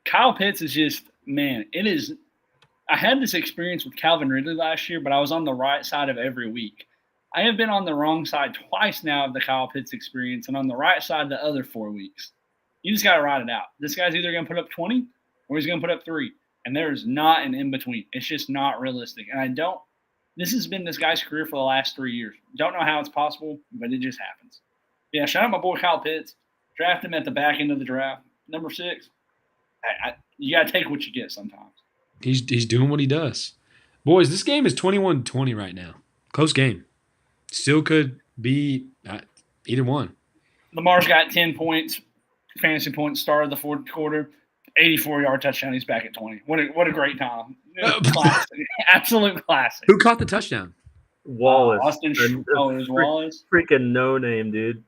Kyle Pitts is just, man, it is. I had this experience with Calvin Ridley last year, but I was on the right side of every week. I have been on the wrong side twice now of the Kyle Pitts experience and on the right side the other 4 weeks. You just got to ride it out. This guy's either going to put up 20 or he's going to put up 3. And there's not an in-between. It's just not realistic. And this has been this guy's career for the last 3 years. Don't know how it's possible, but it just happens. Yeah, shout out my boy Kyle Pitts. Draft him at the back end of the draft. Number 6. You got to take what you get sometimes. He's doing what he does. Boys, this game is 21-20 right now. Close game. Still could be either one. Lamar's got 10 points, fantasy points, started the fourth quarter, 84-yard touchdown. He's back at 20. What a great time. Classic. Absolute classic. Who caught the touchdown? Wallace. Austin. It was Wallace. Freaking no name, dude.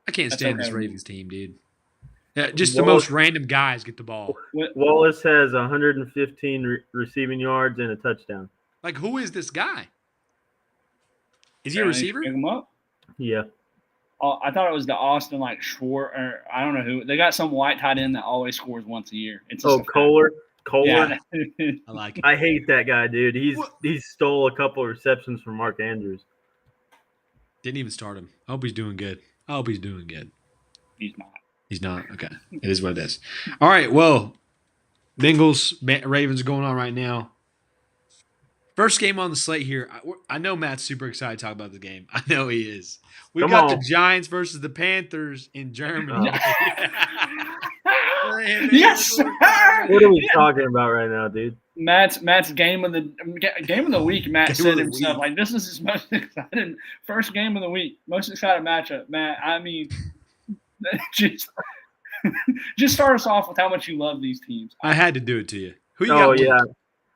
I can't stand this Ravens team, dude. Yeah, just the most random guys get the ball. Wallace has 115 receiving yards and a touchdown. Like, who is this guy? Is he a receiver? Pick him up? Yeah. I thought it was the Austin Schwartz, or I don't know who. They got some white tight end that always scores once a year. It's Kohler. Yeah. I like it. I hate that guy, dude. He stole a couple of receptions from Mark Andrews. Didn't even start him. I hope he's doing good. He's not. He's not? Okay. It is what it is. All right, well, Bengals, Ravens are going on right now. First game on the slate here. I know Matt's super excited to talk about the game. I know he is. We got the Giants versus the Panthers in Germany. Yes. What are we talking about right now, dude? Matt's game of the week. Matt said himself, like, this is his most exciting first game of the week, most exciting matchup. Matt, I mean, just start us off with how much you love these teams. I had to do it to you. Who you got? Yeah,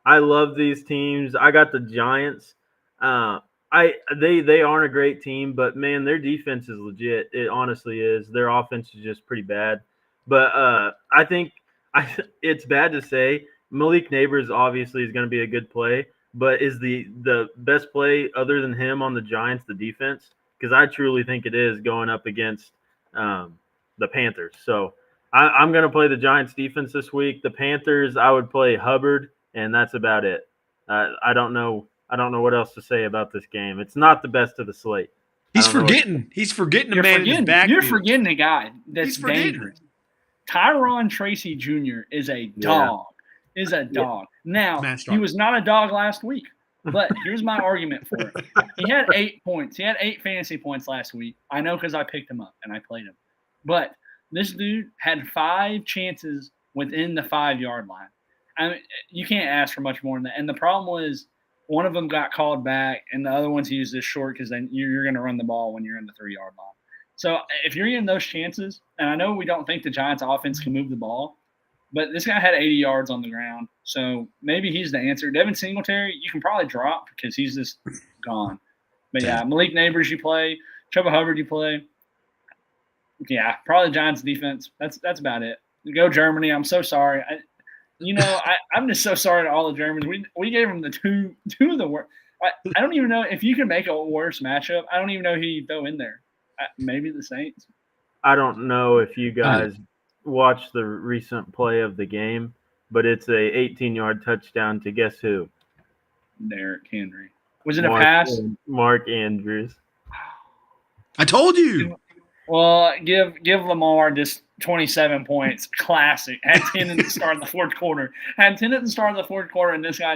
I love these teams. I got the Giants. They aren't a great team, but man, their defense is legit. It honestly is. Their offense is just pretty bad. But I think it's bad to say Malik Neighbors obviously is going to be a good play, but is the best play other than him on the Giants the defense? Because I truly think it is going up against the Panthers. So I'm going to play the Giants defense this week. The Panthers, I would play Hubbard, and that's about it. I don't know what else to say about this game. It's not the best of the slate. He's forgetting a man in his back. You're forgetting a guy that's dangerous. Tyron Tracy Jr. is a dog. Now, he was not a dog last week, but here's my argument for it. He had 8 points. He had 8 fantasy points last week. I know because I picked him up and I played him. But this dude had 5 chances within the 5-yard line. I mean, you can't ask for much more than that. And the problem was one of them got called back, and the other ones he used this short because then you're going to run the ball when you're in the 3-yard line. So if you're getting those chances, and I know we don't think the Giants offense can move the ball, but this guy had 80 yards on the ground. So maybe he's the answer. Devin Singletary, you can probably drop because he's just gone. But yeah, Malik Neighbors you play. Chuba Hubbard you play. Yeah, probably Giants defense. That's about it. Go Germany. I'm so sorry. I'm just so sorry to all the Germans. We gave them the two of the worst. I don't even know if you can make a worse matchup. I don't even know who you throw in there. Maybe the Saints. I don't know if you guys watched the recent play of the game, but it's a 18-yard touchdown to guess who? Derrick Henry. Was it a pass? Mark Andrews. I told you. Well, give Lamar just 27 points. Classic. Had 10 at the start of the fourth quarter. And this guy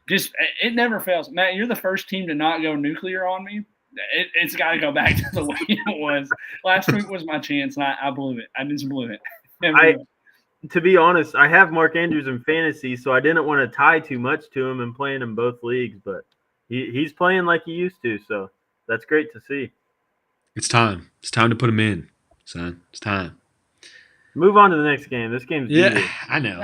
just it never fails. Matt, you're the first team to not go nuclear on me. It's got to go back to the way it was. Last week was my chance, and I blew it. I just blew it. To be honest, I have Mark Andrews in fantasy, so I didn't want to tie too much to him and playing in both leagues, but he's playing like he used to, so that's great to see. It's time. It's time to put him in, son. It's time. Move on to the next game. This game's easy. I know.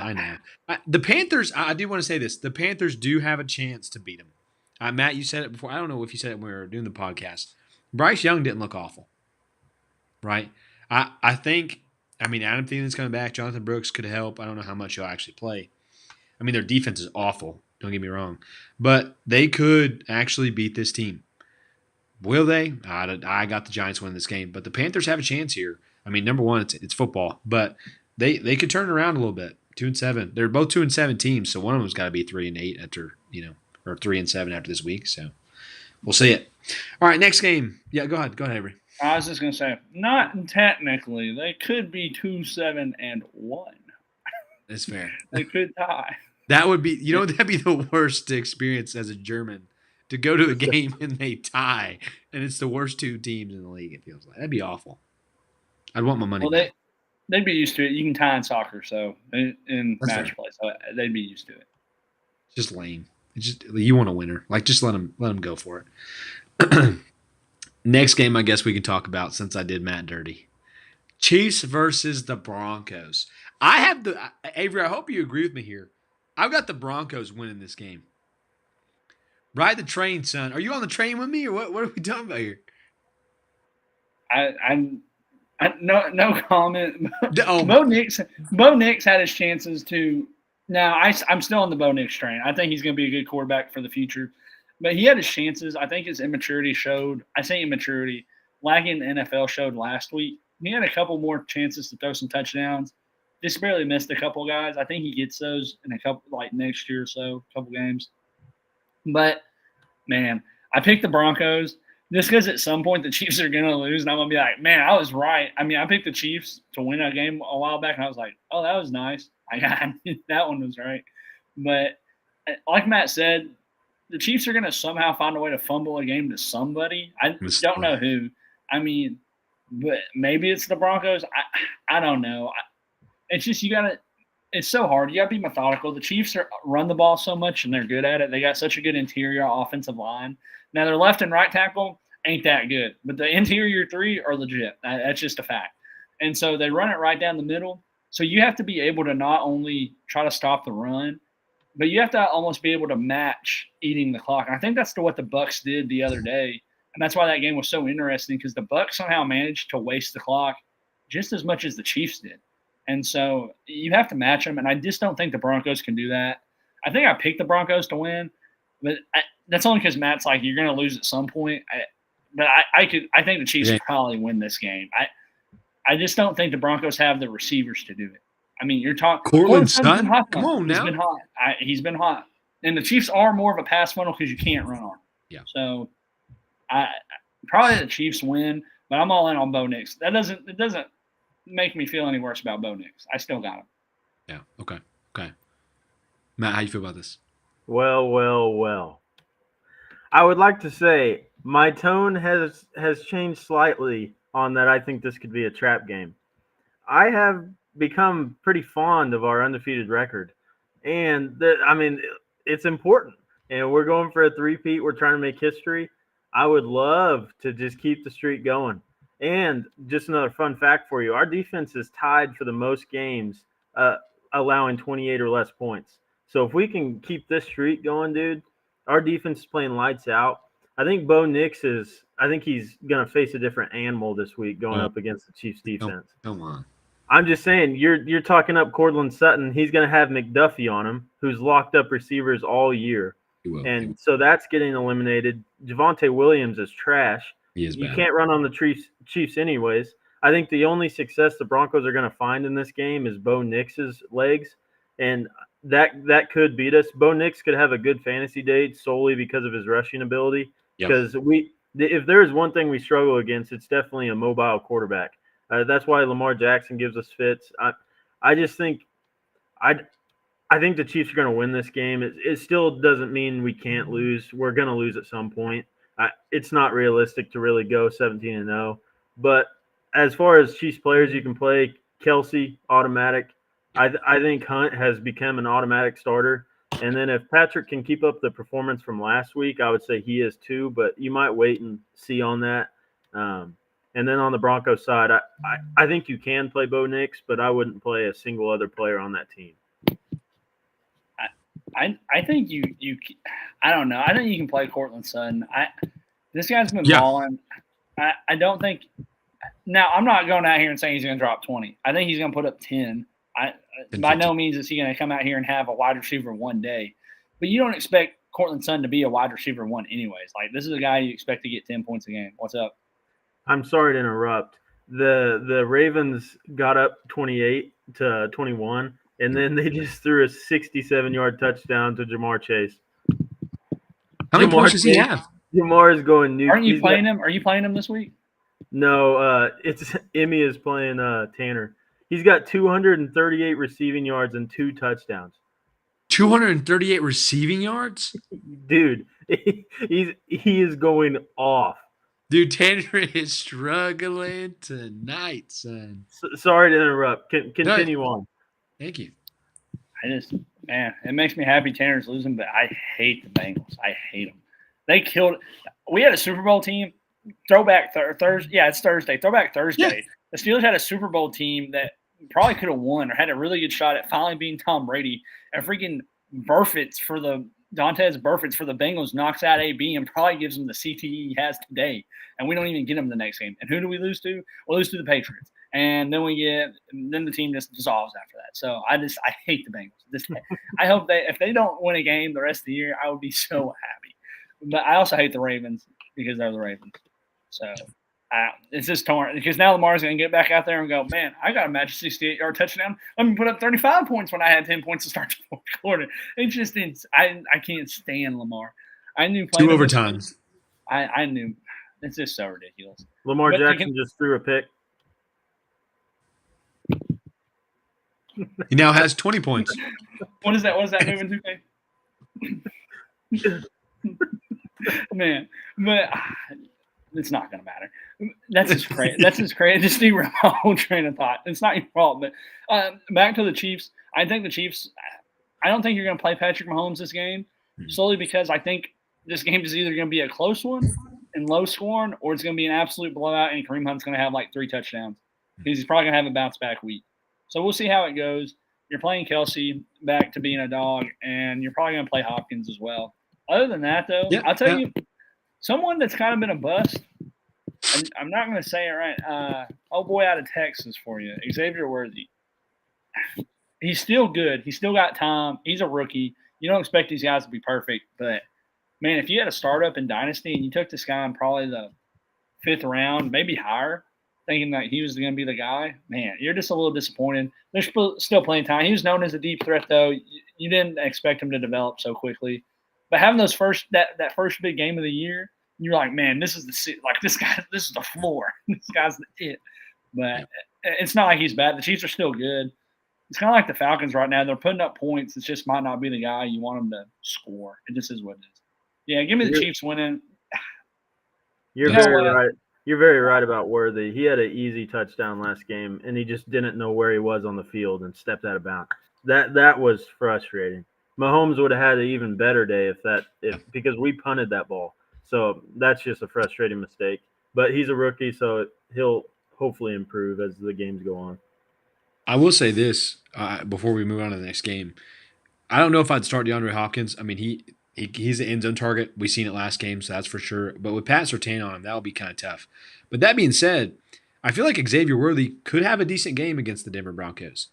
The Panthers, I do want to say this. The Panthers do have a chance to beat them. Matt, you said it before. I don't know if you said it when we were doing the podcast. Bryce Young didn't look awful. right? I think, Adam Thielen's coming back. Jonathan Brooks could help. I don't know how much he'll actually play. Their defense is awful. Don't get me wrong. But they could actually beat this team. Will they? I got the Giants winning this game. But the Panthers have a chance here. Number one, it's football. But they could turn it around a little bit. 2-7. They're both 2-7 teams, so one of them's got to be 3-8 after, or 3-7 after this week. So we'll see it. All right, next game. Yeah, go ahead. Go ahead, Avery. I was just going to say, not technically. They could be 2-7-1. That's fair. They could tie. That would be, that'd be the worst experience as a German, to go to a game and they tie, and it's the worst two teams in the league, it feels like. That'd be awful. I'd want my money back. They'd be used to it. You can tie in soccer, so in match play, so they'd be used to it. It's just lame. It's just, you want a winner. Just let them go for it. Next game, I guess we can talk about, since I did Matt dirty. Chiefs versus the Broncos. Avery, I hope you agree with me here. I've got the Broncos winning this game. Ride the train, son. Are you on the train with me, or what are we talking about here? No comment. Oh. Bo Nix had his chances to. Now I'm still on the Bo Nix train. I think he's going to be a good quarterback for the future, but he had his chances. I think his immaturity showed. I say immaturity, lacking in the NFL showed last week. He had a couple more chances to throw some touchdowns. Just barely missed a couple guys. I think he gets those in a couple, next year or so, a couple games. But man, I picked the Broncos. Just because at some point the Chiefs are going to lose, and I'm going to be like, man, I was right. I picked the Chiefs to win a game a while back, and I was like, oh, that was nice. That one was right. But like Matt said, the Chiefs are going to somehow find a way to fumble a game to somebody. I don't know who. But maybe it's the Broncos. I don't know. It's just it's so hard. You got to be methodical. The Chiefs run the ball so much, and they're good at it. They got such a good interior offensive line. Now, their left and right tackle ain't that good, but the interior three are legit. That's just a fact. And so they run it right down the middle. So you have to be able to not only try to stop the run, but you have to almost be able to match eating the clock. And I think that's what the Bucs did the other day. And that's why that game was so interesting, because the Bucs somehow managed to waste the clock just as much as the Chiefs did. And so you have to match them, and I just don't think the Broncos can do that. I think I picked the Broncos to win, but that's only because Matt's like, you're going to lose at some point. I think the Chiefs probably win this game. I just don't think the Broncos have the receivers to do it. You're talking Courtland Sutton. Come on now. He's been hot. He's been hot, and the Chiefs are more of a pass funnel because you can't run on them. Yeah. So probably the Chiefs win, but I'm all in on Bo Nix. It doesn't make me feel any worse about Bo Nix. I still got him. Yeah. Okay. Matt, how you feel about this? Well. I would like to say my tone has changed slightly on that. I think this could be a trap game. I have become pretty fond of our undefeated record, and it's important. And we're going for a three-peat. We're trying to make history. I would love to just keep the streak going. And just another fun fact for you: our defense is tied for the most games, allowing 28 or less points. So if we can keep this streak going, dude, our defense is playing lights out. I think Bo Nix he's going to face a different animal this week going up against the Chiefs defense. Come on. I'm just saying, you're talking up Courtland Sutton. He's going to have McDuffie on him, who's locked up receivers all year. And so that's getting eliminated. Javonte Williams is trash. He is bad. You can't run on the Chiefs anyways. I think the only success the Broncos are going to find in this game is Bo Nix's legs, and that could beat us. Bo Nix could have a good fantasy day solely because of his rushing ability. Because if there is one thing we struggle against, it's definitely a mobile quarterback. That's why Lamar Jackson gives us fits. I just think I think the Chiefs are going to win this game. It still doesn't mean we can't lose. We're going to lose at some point. It's not realistic to really go 17-0. But as far as Chiefs players you can play, Kelsey, automatic. I think Hunt has become an automatic starter. And then if Patrick can keep up the performance from last week, I would say he is too. But you might wait and see on that. And then on the Broncos side, I think you can play Bo Nix, but I wouldn't play a single other player on that team. I think you I don't know. I think you can play Courtland Sutton. This guy's been balling. I don't think Now, I'm not going out here and saying he's going to drop 20. I think he's going to put up 10. By no means is he going to come out here and have a wide receiver one day. But you don't expect Cortland Sutton to be a wide receiver one anyways. Like, this is a guy you expect to get 10 points a game. What's up? I'm sorry to interrupt. The Ravens got up 28-21, and then they just threw a 67-yard touchdown to Jamar Chase. How many points does he have? Jamar is going new. Aren't you playing him? Are you playing him this week? No, it's Emmy is playing Tanner. He's got 238 receiving yards and 2 touchdowns. 238 receiving yards? Dude, he is going off. Dude, Tanner is struggling tonight, son. Sorry to interrupt. Continue on. Thank you. Man, it makes me happy Tanner's losing, but I hate the Bengals. I hate them. They killed. We had a Super Bowl team. Throwback Thursday. Yeah, it's Thursday. Throwback Thursday. Yeah. The Steelers had a Super Bowl team that probably could have won or had a really good shot at finally beating Tom Brady. And freaking Burfitts for the Bengals knocks out AB and probably gives him the CTE he has today. And we don't even get him the next game. And who do we lose to? We lose to the Patriots. And then then the team just dissolves after that. So I hate the Bengals. I hope if they don't win a game the rest of the year, I would be so happy. But I also hate the Ravens because they're the Ravens. So it's just torn because now Lamar's going to get back out there and go, man, I got a match 68-yard touchdown. Let me put up 35 points when I had 10 points to start the fourth quarter. It's just I can't stand Lamar. I knew playing 2 overtimes. I knew it's just so ridiculous. Lamar Jackson just threw a pick. He now has 20 points. What is that? What is that moving to? Man, but it's not going to matter. That's just crazy. That's just crazy. Just derail my whole train of thought. It's not your fault. But back to the Chiefs. I think the Chiefs. I don't think you're going to play Patrick Mahomes this game solely because I think this game is either going to be a close one and low scoring, or it's going to be an absolute blowout, and Kareem Hunt's going to have like 3 touchdowns because he's probably going to have a bounce back week. So we'll see how it goes. You're playing Kelsey back to being a dog, and you're probably going to play Hopkins as well. Other than that, though, I'll tell you, someone that's kind of been a bust, I'm not going to say it right, old boy out of Texas for you, Xavier Worthy. He's still good. He's still got time. He's a rookie. You don't expect these guys to be perfect, but, man, if you had a startup in Dynasty and you took this guy in probably the 5th round, maybe higher, thinking that he was going to be the guy, man, you're just a little disappointed. There's still playing time. He was known as a deep threat, though. You didn't expect him to develop so quickly. But having those that first big game of the year, you're like, man, this is this is the floor. This guy's it. But it's not like he's bad. The Chiefs are still good. It's kind of like the Falcons right now. They're putting up points. It just might not be the guy you want him to score. It just is what it is. Yeah, give me the Chiefs winning. You're very right. You're very right about Worthy. He had an easy touchdown last game, and he just didn't know where he was on the field and stepped out of bounds. That was frustrating. Mahomes would have had an even better day because we punted that ball. So that's just a frustrating mistake. But he's a rookie, so he'll hopefully improve as the games go on. I will say this before we move on to the next game. I don't know if I'd start DeAndre Hopkins. I mean, he's an end zone target. We've seen it last game, so that's for sure. But with Pat Surtain on him, that'll be kind of tough. But that being said, I feel like Xavier Worthy could have a decent game against the Denver Broncos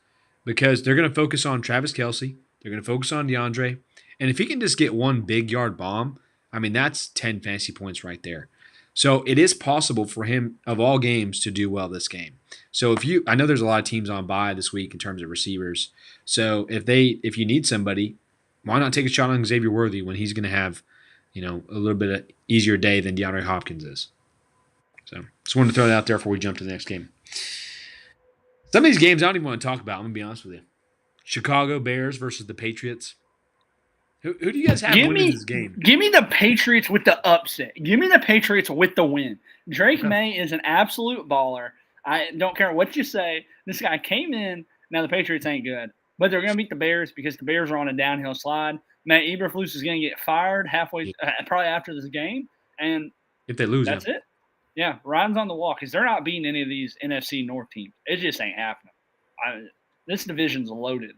because they're going to focus on Travis Kelce. They're going to focus on DeAndre. And if he can just get one big yard bomb, I mean, that's 10 fantasy points right there. So it is possible for him, of all games, to do well this game. So I know there's a lot of teams on bye this week in terms of receivers. So if you need somebody, why not take a shot on Xavier Worthy when he's going to have, a little bit of easier day than DeAndre Hopkins is. So just wanted to throw that out there before we jump to the next game. Some of these games I don't even want to talk about. I'm going to be honest with you. Chicago Bears versus the Patriots. Who do you guys have winning this game? Give me the Patriots with the upset. Give me the Patriots with the win. Drake May is an absolute baller. I don't care what you say. This guy came in. Now the Patriots ain't good, but they're going to beat the Bears because the Bears are on a downhill slide. Matt Eberflus is going to get fired halfway, probably after this game, and if they lose, that's it. Yeah, Ryan's on the wall because they're not beating any of these NFC North teams. It just ain't happening. This division's loaded.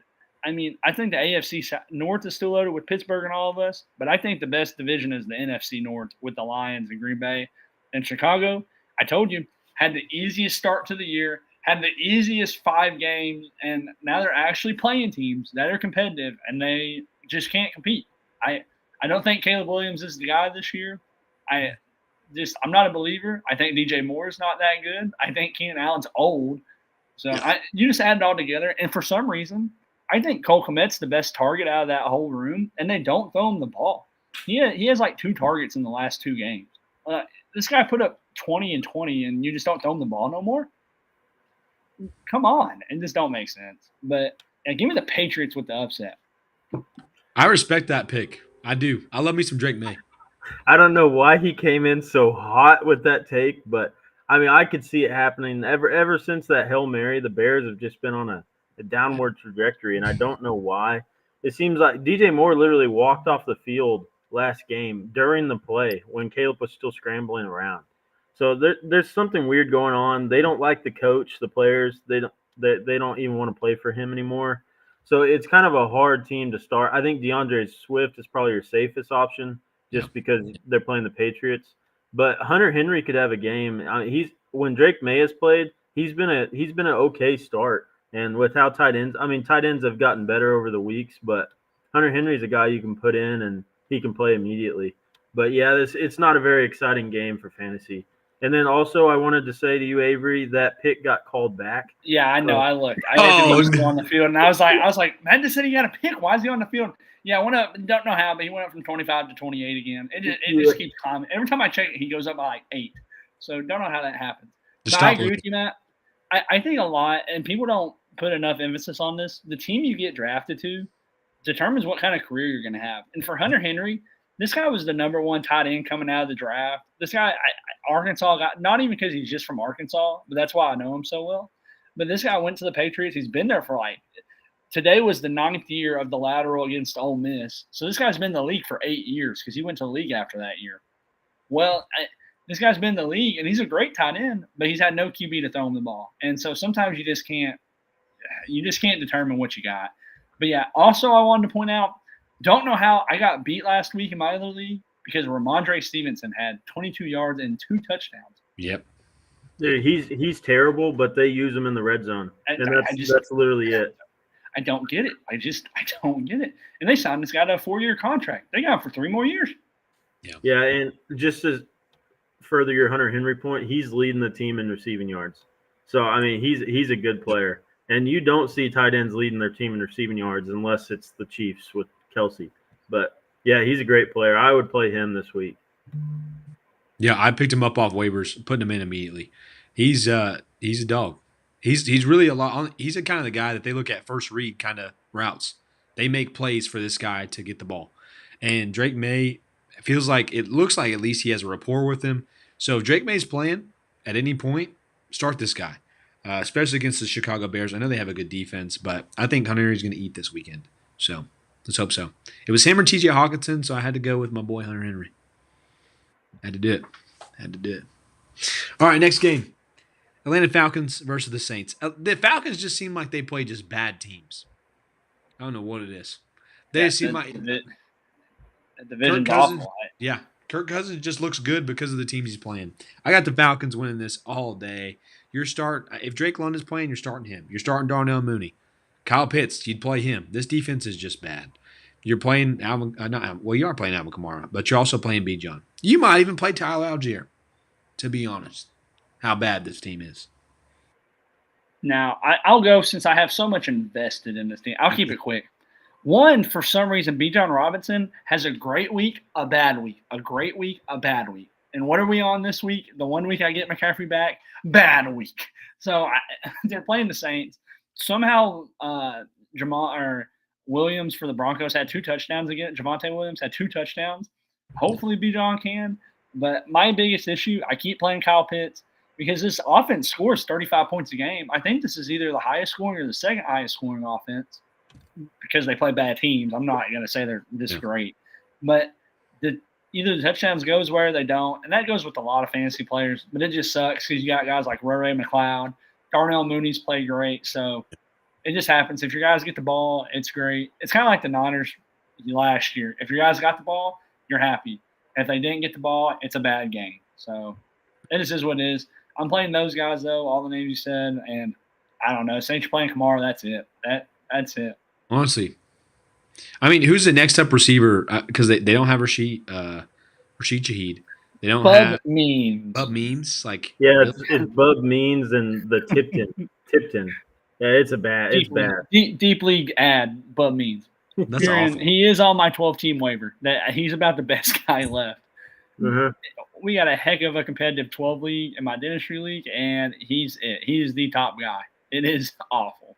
I mean, I think the AFC North is still loaded with Pittsburgh and all of us, but I think the best division is the NFC North with the Lions and Green Bay and Chicago. I told you, had the easiest start to the year, had the easiest 5 games, and now they're actually playing teams that are competitive, and they just can't compete. I don't think Caleb Williams is the guy this year. I'm not a believer. I think DJ Moore is not that good. I think Keenan Allen's old. So you just add it all together, and for some reason, I think Cole Kmet's the best target out of that whole room, and they don't throw him the ball. He has like 2 targets in the last 2 games. This guy put up 20 and 20, and you just don't throw him the ball no more? Come on. It just don't make sense. But give me the Patriots with the upset. I respect that pick. I do. I love me some Drake May. I don't know why he came in so hot with that take, but I mean, I could see it happening. Ever since that Hail Mary, the Bears have just been on a downward trajectory, and I don't know why. It seems like DJ Moore literally walked off the field last game during the play when Caleb was still scrambling around. So there's something weird going on. They don't like the coach, the players. They don't even want to play for him anymore. So it's kind of a hard team to start. I think DeAndre Swift is probably your safest option just because they're playing the Patriots. But Hunter Henry could have a game. When Drake May has played, he's been an okay start. And with how tight ends have gotten better over the weeks, but Hunter Henry's a guy you can put in and he can play immediately. But yeah, it's not a very exciting game for fantasy. And then also I wanted to say to you, Avery, that pick got called back. Yeah, I know. I looked. He was on the field, and I was like, man, just said he got a pick. Why is he on the field? Yeah, went up. Don't know how, but he went up from 25 to 28 again. It just keeps climbing. Every time I check it, he goes up by like 8. So don't know how that happens. But I agree with you, Matt. I think a lot, and people don't put enough emphasis on this. The team you get drafted to determines what kind of career you're going to have. And for Hunter Henry, this guy was the number 1 tight end coming out of the draft. This guy, Arkansas got, not even because he's just from Arkansas, but that's why I know him so well. But this guy went to the Patriots. He's been there for today was the 9th year of the lateral against Ole Miss. So this guy's been in the league for 8 years because he went to the league after that year. Well, this guy's been in the league, and he's a great tight end, but he's had no QB to throw him the ball. And so sometimes you just can't determine what you got. But yeah, also I wanted to point out, don't know how I got beat last week in my other league because Ramondre Stevenson had 22 yards and 2 touchdowns. Yep. Dude, he's terrible, but they use him in the red zone, and that's literally it. I don't get it. I don't get it. And they signed this guy to a 4-year contract. They got him for 3 more years. Yeah, and just to further your Hunter Henry point, he's leading the team in receiving yards. So I mean, he's a good player, and you don't see tight ends leading their team in receiving yards unless it's the Chiefs with Kelsey. But yeah, he's a great player. I would play him this week. Yeah, I picked him up off waivers, putting him in immediately. He's a dog. He's really a lot. He's the kind of the guy that they look at first read kind of routes. They make plays for this guy to get the ball. And Drake May looks like at least he has a rapport with him. So if Drake May's playing at any point, start this guy, especially against the Chicago Bears. I know they have a good defense, but I think Hunter Henry's going to eat this weekend. So let's hope so. It was him or TJ Hawkinson, so I had to go with my boy Hunter Henry. Had to do it. All right, next game. Atlanta Falcons versus the Saints. The Falcons just seem like they play just bad teams. I don't know what it is. They seem like the division's awful. Yeah, Kirk Cousins just looks good because of the teams he's playing. I got the Falcons winning this all day. If Drake London's playing, you're starting him. You're starting Darnell Mooney. Kyle Pitts, you'd play him. This defense is just bad. You're playing you are playing Alvin Kamara, but you're also playing Bijan. You might even play Tyler Algier, to be honest. How bad this team is. Now, I'll go since I have so much invested in this team. I'll keep it quick. One, for some reason, Bijan Robinson has a great week, a bad week, a great week, a bad week. And what are we on this week? The 1 week I get McCaffrey back, bad week. So they're playing the Saints. Somehow Williams for the Broncos had 2 touchdowns again. Javonte Williams had 2 touchdowns. Hopefully Bijan can. But my biggest issue, I keep playing Kyle Pitts because this offense scores 35 points a game. I think this is either the highest scoring or the second highest scoring offense because they play bad teams. I'm not going to say they're this great. But either the touchdowns goes where they don't, and that goes with a lot of fantasy players. But it just sucks because you got guys like Ray McLeod. Darnell Mooney's played great. So it just happens. If your guys get the ball, it's great. It's kind of like the Niners last year. If your guys got the ball, you're happy. If they didn't get the ball, it's a bad game. So it just is what it is. I'm playing those guys though. All the names you said, and I don't know. Saints playing Kamara. That's it. That's it. Honestly, I mean, who's the next up receiver? Because they don't have Rashid Shaheed. They don't Bub have means Bub Means. Like, Yeah, really? it's Bub Means and the Tipton. Yeah, it's bad. deep league ad. Bub means. That's awful. He is on my 12-team waiver. He's about the best guy left. Uh-huh. We got a heck of a competitive 12 league in my dentistry league, and he's it. He's the top guy. It is awful.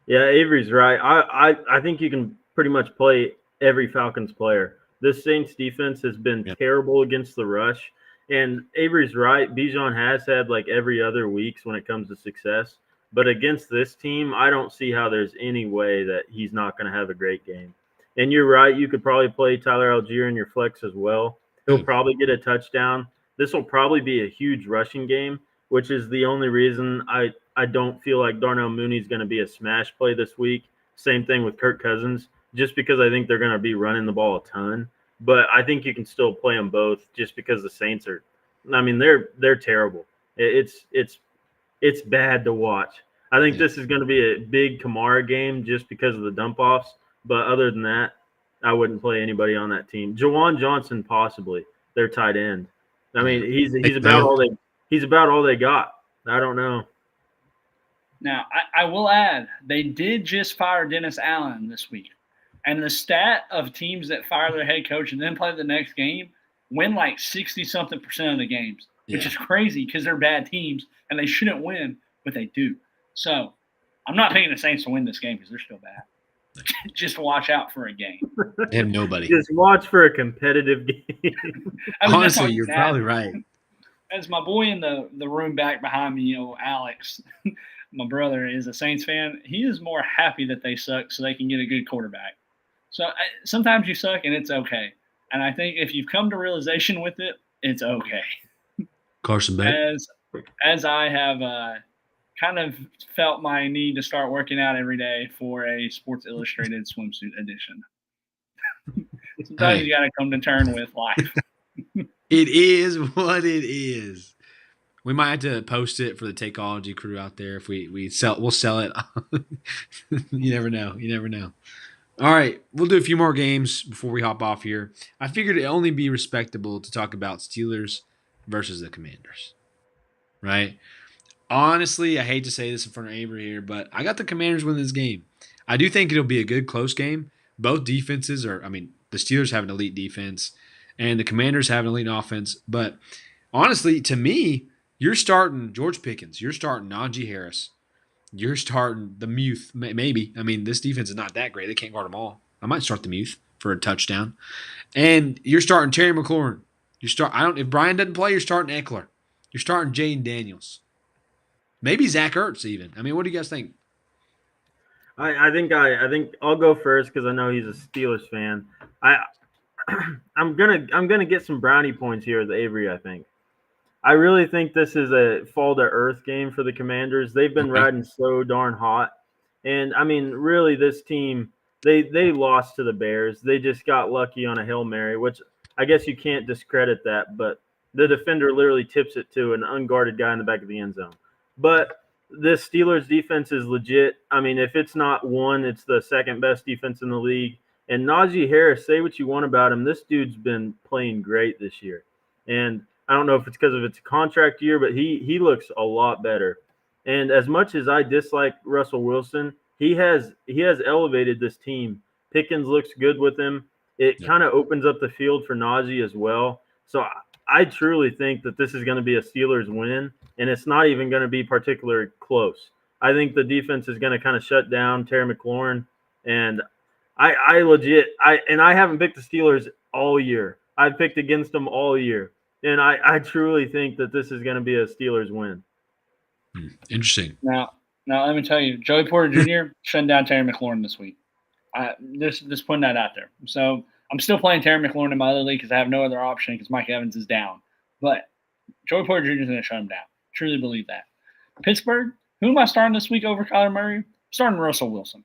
Yeah, Avery's right. I think you can pretty much play every Falcons player. This Saints defense has been Yeah. terrible against the rush, and Avery's right. Bijan has had like every other weeks when it comes to success, but against this team, I don't see how there's any way that he's not going to have a great game. And you're right. You could probably play Tyler Algier in your flex as well. He'll Good. probably get a touchdown. This will probably be a huge rushing game, which is the only reason I don't feel like Darnell Mooney's going to be a smash play this week. Same thing with Kirk Cousins, just because I think they're going to be running the ball a ton. But I think you can still play them both, just because the Saints are. I mean, they're terrible. It's bad to watch. I think this is going to be a big Kamara game just because of the dump offs. But other than that, I wouldn't play anybody on that team. Jawan Johnson possibly their tight end. I mean, he's about all they got. I don't know. Now, I will add, they did just fire Dennis Allen this week. And the stat of teams that fire their head coach and then play the next game win like 60-something% of the games, which is crazy because they're bad teams and they shouldn't win, but they do. So I'm not picking the Saints to win this game because they're still bad. Just watch out for a game. They have nobody. Just watch for a competitive game. Honestly, you're probably right. As my boy in the room back behind me, Alex, my brother is a Saints fan. He is more happy that they suck so they can get a good quarterback. So sometimes you suck and it's okay. And I think if you've come to realization with it, it's okay. Carson Beck. As I have kind of felt my need to start working out every day for a Sports Illustrated swimsuit edition. Sometimes you got to come to terms with life. It is what it is. We might have to post it for the Takeology crew out there. If we'll sell it. You never know. You never know. All right, we'll do a few more games before we hop off here. I figured it'd only be respectable to talk about Steelers versus the Commanders, right? Honestly, I hate to say this in front of Avery here, but I got the Commanders winning this game. I do think it'll be a good close game. Both defenses the Steelers have an elite defense, and the Commanders have an elite offense. But honestly, to me, you're starting George Pickens. You're starting Najee Harris. You're starting the Muth, maybe. I mean, this defense is not that great. They can't guard them all. I might start the Muth for a touchdown. And you're starting Terry McLaurin. If Brian doesn't play, you're starting Eckler. You're starting Jaden Daniels. Maybe Zach Ertz even. I mean, what do you guys think? I think I'll go first because I know he's a Steelers fan. I'm gonna get some brownie points here with Avery. I think. I really think this is a fall to earth game for the Commanders. They've been riding so darn hot, and I mean, really, this team they lost to the Bears. They just got lucky on a Hail Mary, which I guess you can't discredit that. But the defender literally tips it to an unguarded guy in the back of the end zone. But this Steelers defense is legit. I mean, if it's not one, it's the second best defense in the league. And Najee Harris, say what you want about him, this dude's been playing great this year. And I don't know if it's because of it's a contract year, but he looks a lot better. And as much as I dislike Russell Wilson, he has elevated this team. Pickens looks good with him. It kind of opens up the field for Najee as well. So I truly think that this is going to be a Steelers win, and it's not even going to be particularly close. I think the defense is going to kind of shut down Terry McLaurin, and I haven't picked the Steelers all year. I've picked against them all year. And I truly think that this is going to be a Steelers win. Interesting. Now let me tell you, Joey Porter Jr. shutting down Terry McLaurin this week. Just putting that out there. So I'm still playing Terry McLaurin in my other league because I have no other option because Mike Evans is down. But Joey Porter Jr. is going to shut him down. Truly believe that. Pittsburgh, who am I starting this week over Kyler Murray? I'm starting Russell Wilson.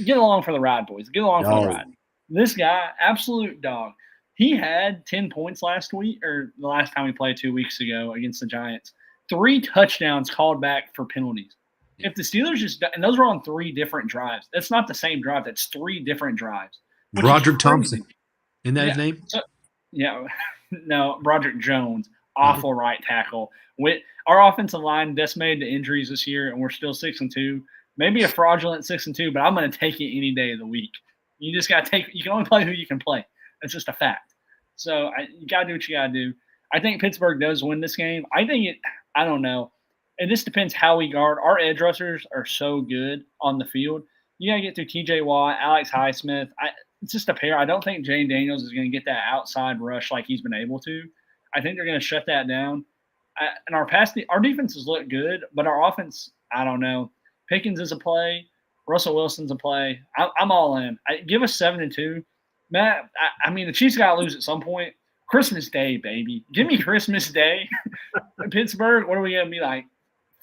Get along for the ride, boys. Get along for the ride. This guy, absolute dog. He had 10 points last week, or the last time we played 2 weeks ago against the Giants. 3 touchdowns called back for penalties. If the Steelers just – and those were on 3 different drives. That's not the same drive. That's 3 different drives. Broderick Thompson. Isn't that his name? So, yeah. No, Broderick Jones. Awful right tackle. Our offensive line decimated to injuries this year, and we're still 6-2. Maybe a fraudulent 6-2, but I'm going to take it any day of the week. You just got to take – you can only play who you can play. That's just a fact. So you got to do what you got to do. I think Pittsburgh does win this game. I don't know. It just depends how we guard. Our edge rushers are so good on the field. You got to get through TJ Watt, Alex Highsmith. It's just a pair. I don't think Jane Daniels is going to get that outside rush like he's been able to. I think they're going to shut that down. And our defenses look good, but our offense, I don't know. Pickens is a play. Russell Wilson's a play. I'm all in. Give us 7-2. Matt, I mean, the Chiefs got to lose at some point. Christmas Day, baby. Give me Christmas Day. Pittsburgh, what are we going to be like?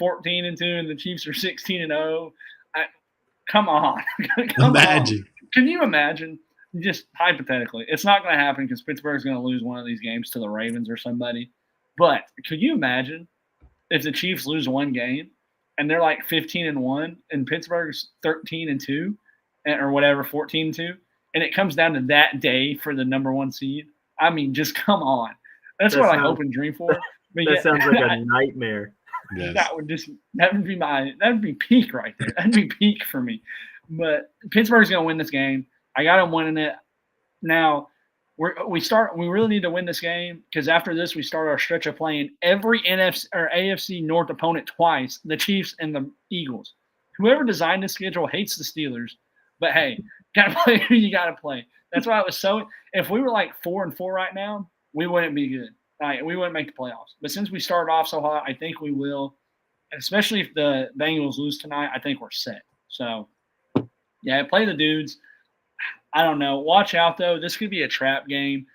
14-2, and the Chiefs are 16-0. Come on. Imagine. On. Can you imagine? Just hypothetically. It's not going to happen because Pittsburgh's going to lose one of these games to the Ravens or somebody. But could you imagine if the Chiefs lose one game and they're like 15-1 and Pittsburgh's 13-2 or whatever, 14-2, and it comes down to that day for the number 1 seed? I mean, just come on. That's what I hope and dream for. That sounds like a nightmare. Yes. That would be peak right there. That'd be peak for me. But Pittsburgh's going to win this game. I got them winning it. Now we really need to win this game because after this we start our stretch of playing every NFC or AFC North opponent twice, the Chiefs and the Eagles. Whoever designed this schedule hates the Steelers, but hey, gotta play who you gotta play. That's why it was so. If we were like 4-4 right now, we wouldn't be good. We wouldn't make the playoffs. But since we started off so hot, I think we will. And especially if the Bengals lose tonight, I think we're set. So, yeah, play the dudes. I don't know. Watch out, though. This could be a trap game.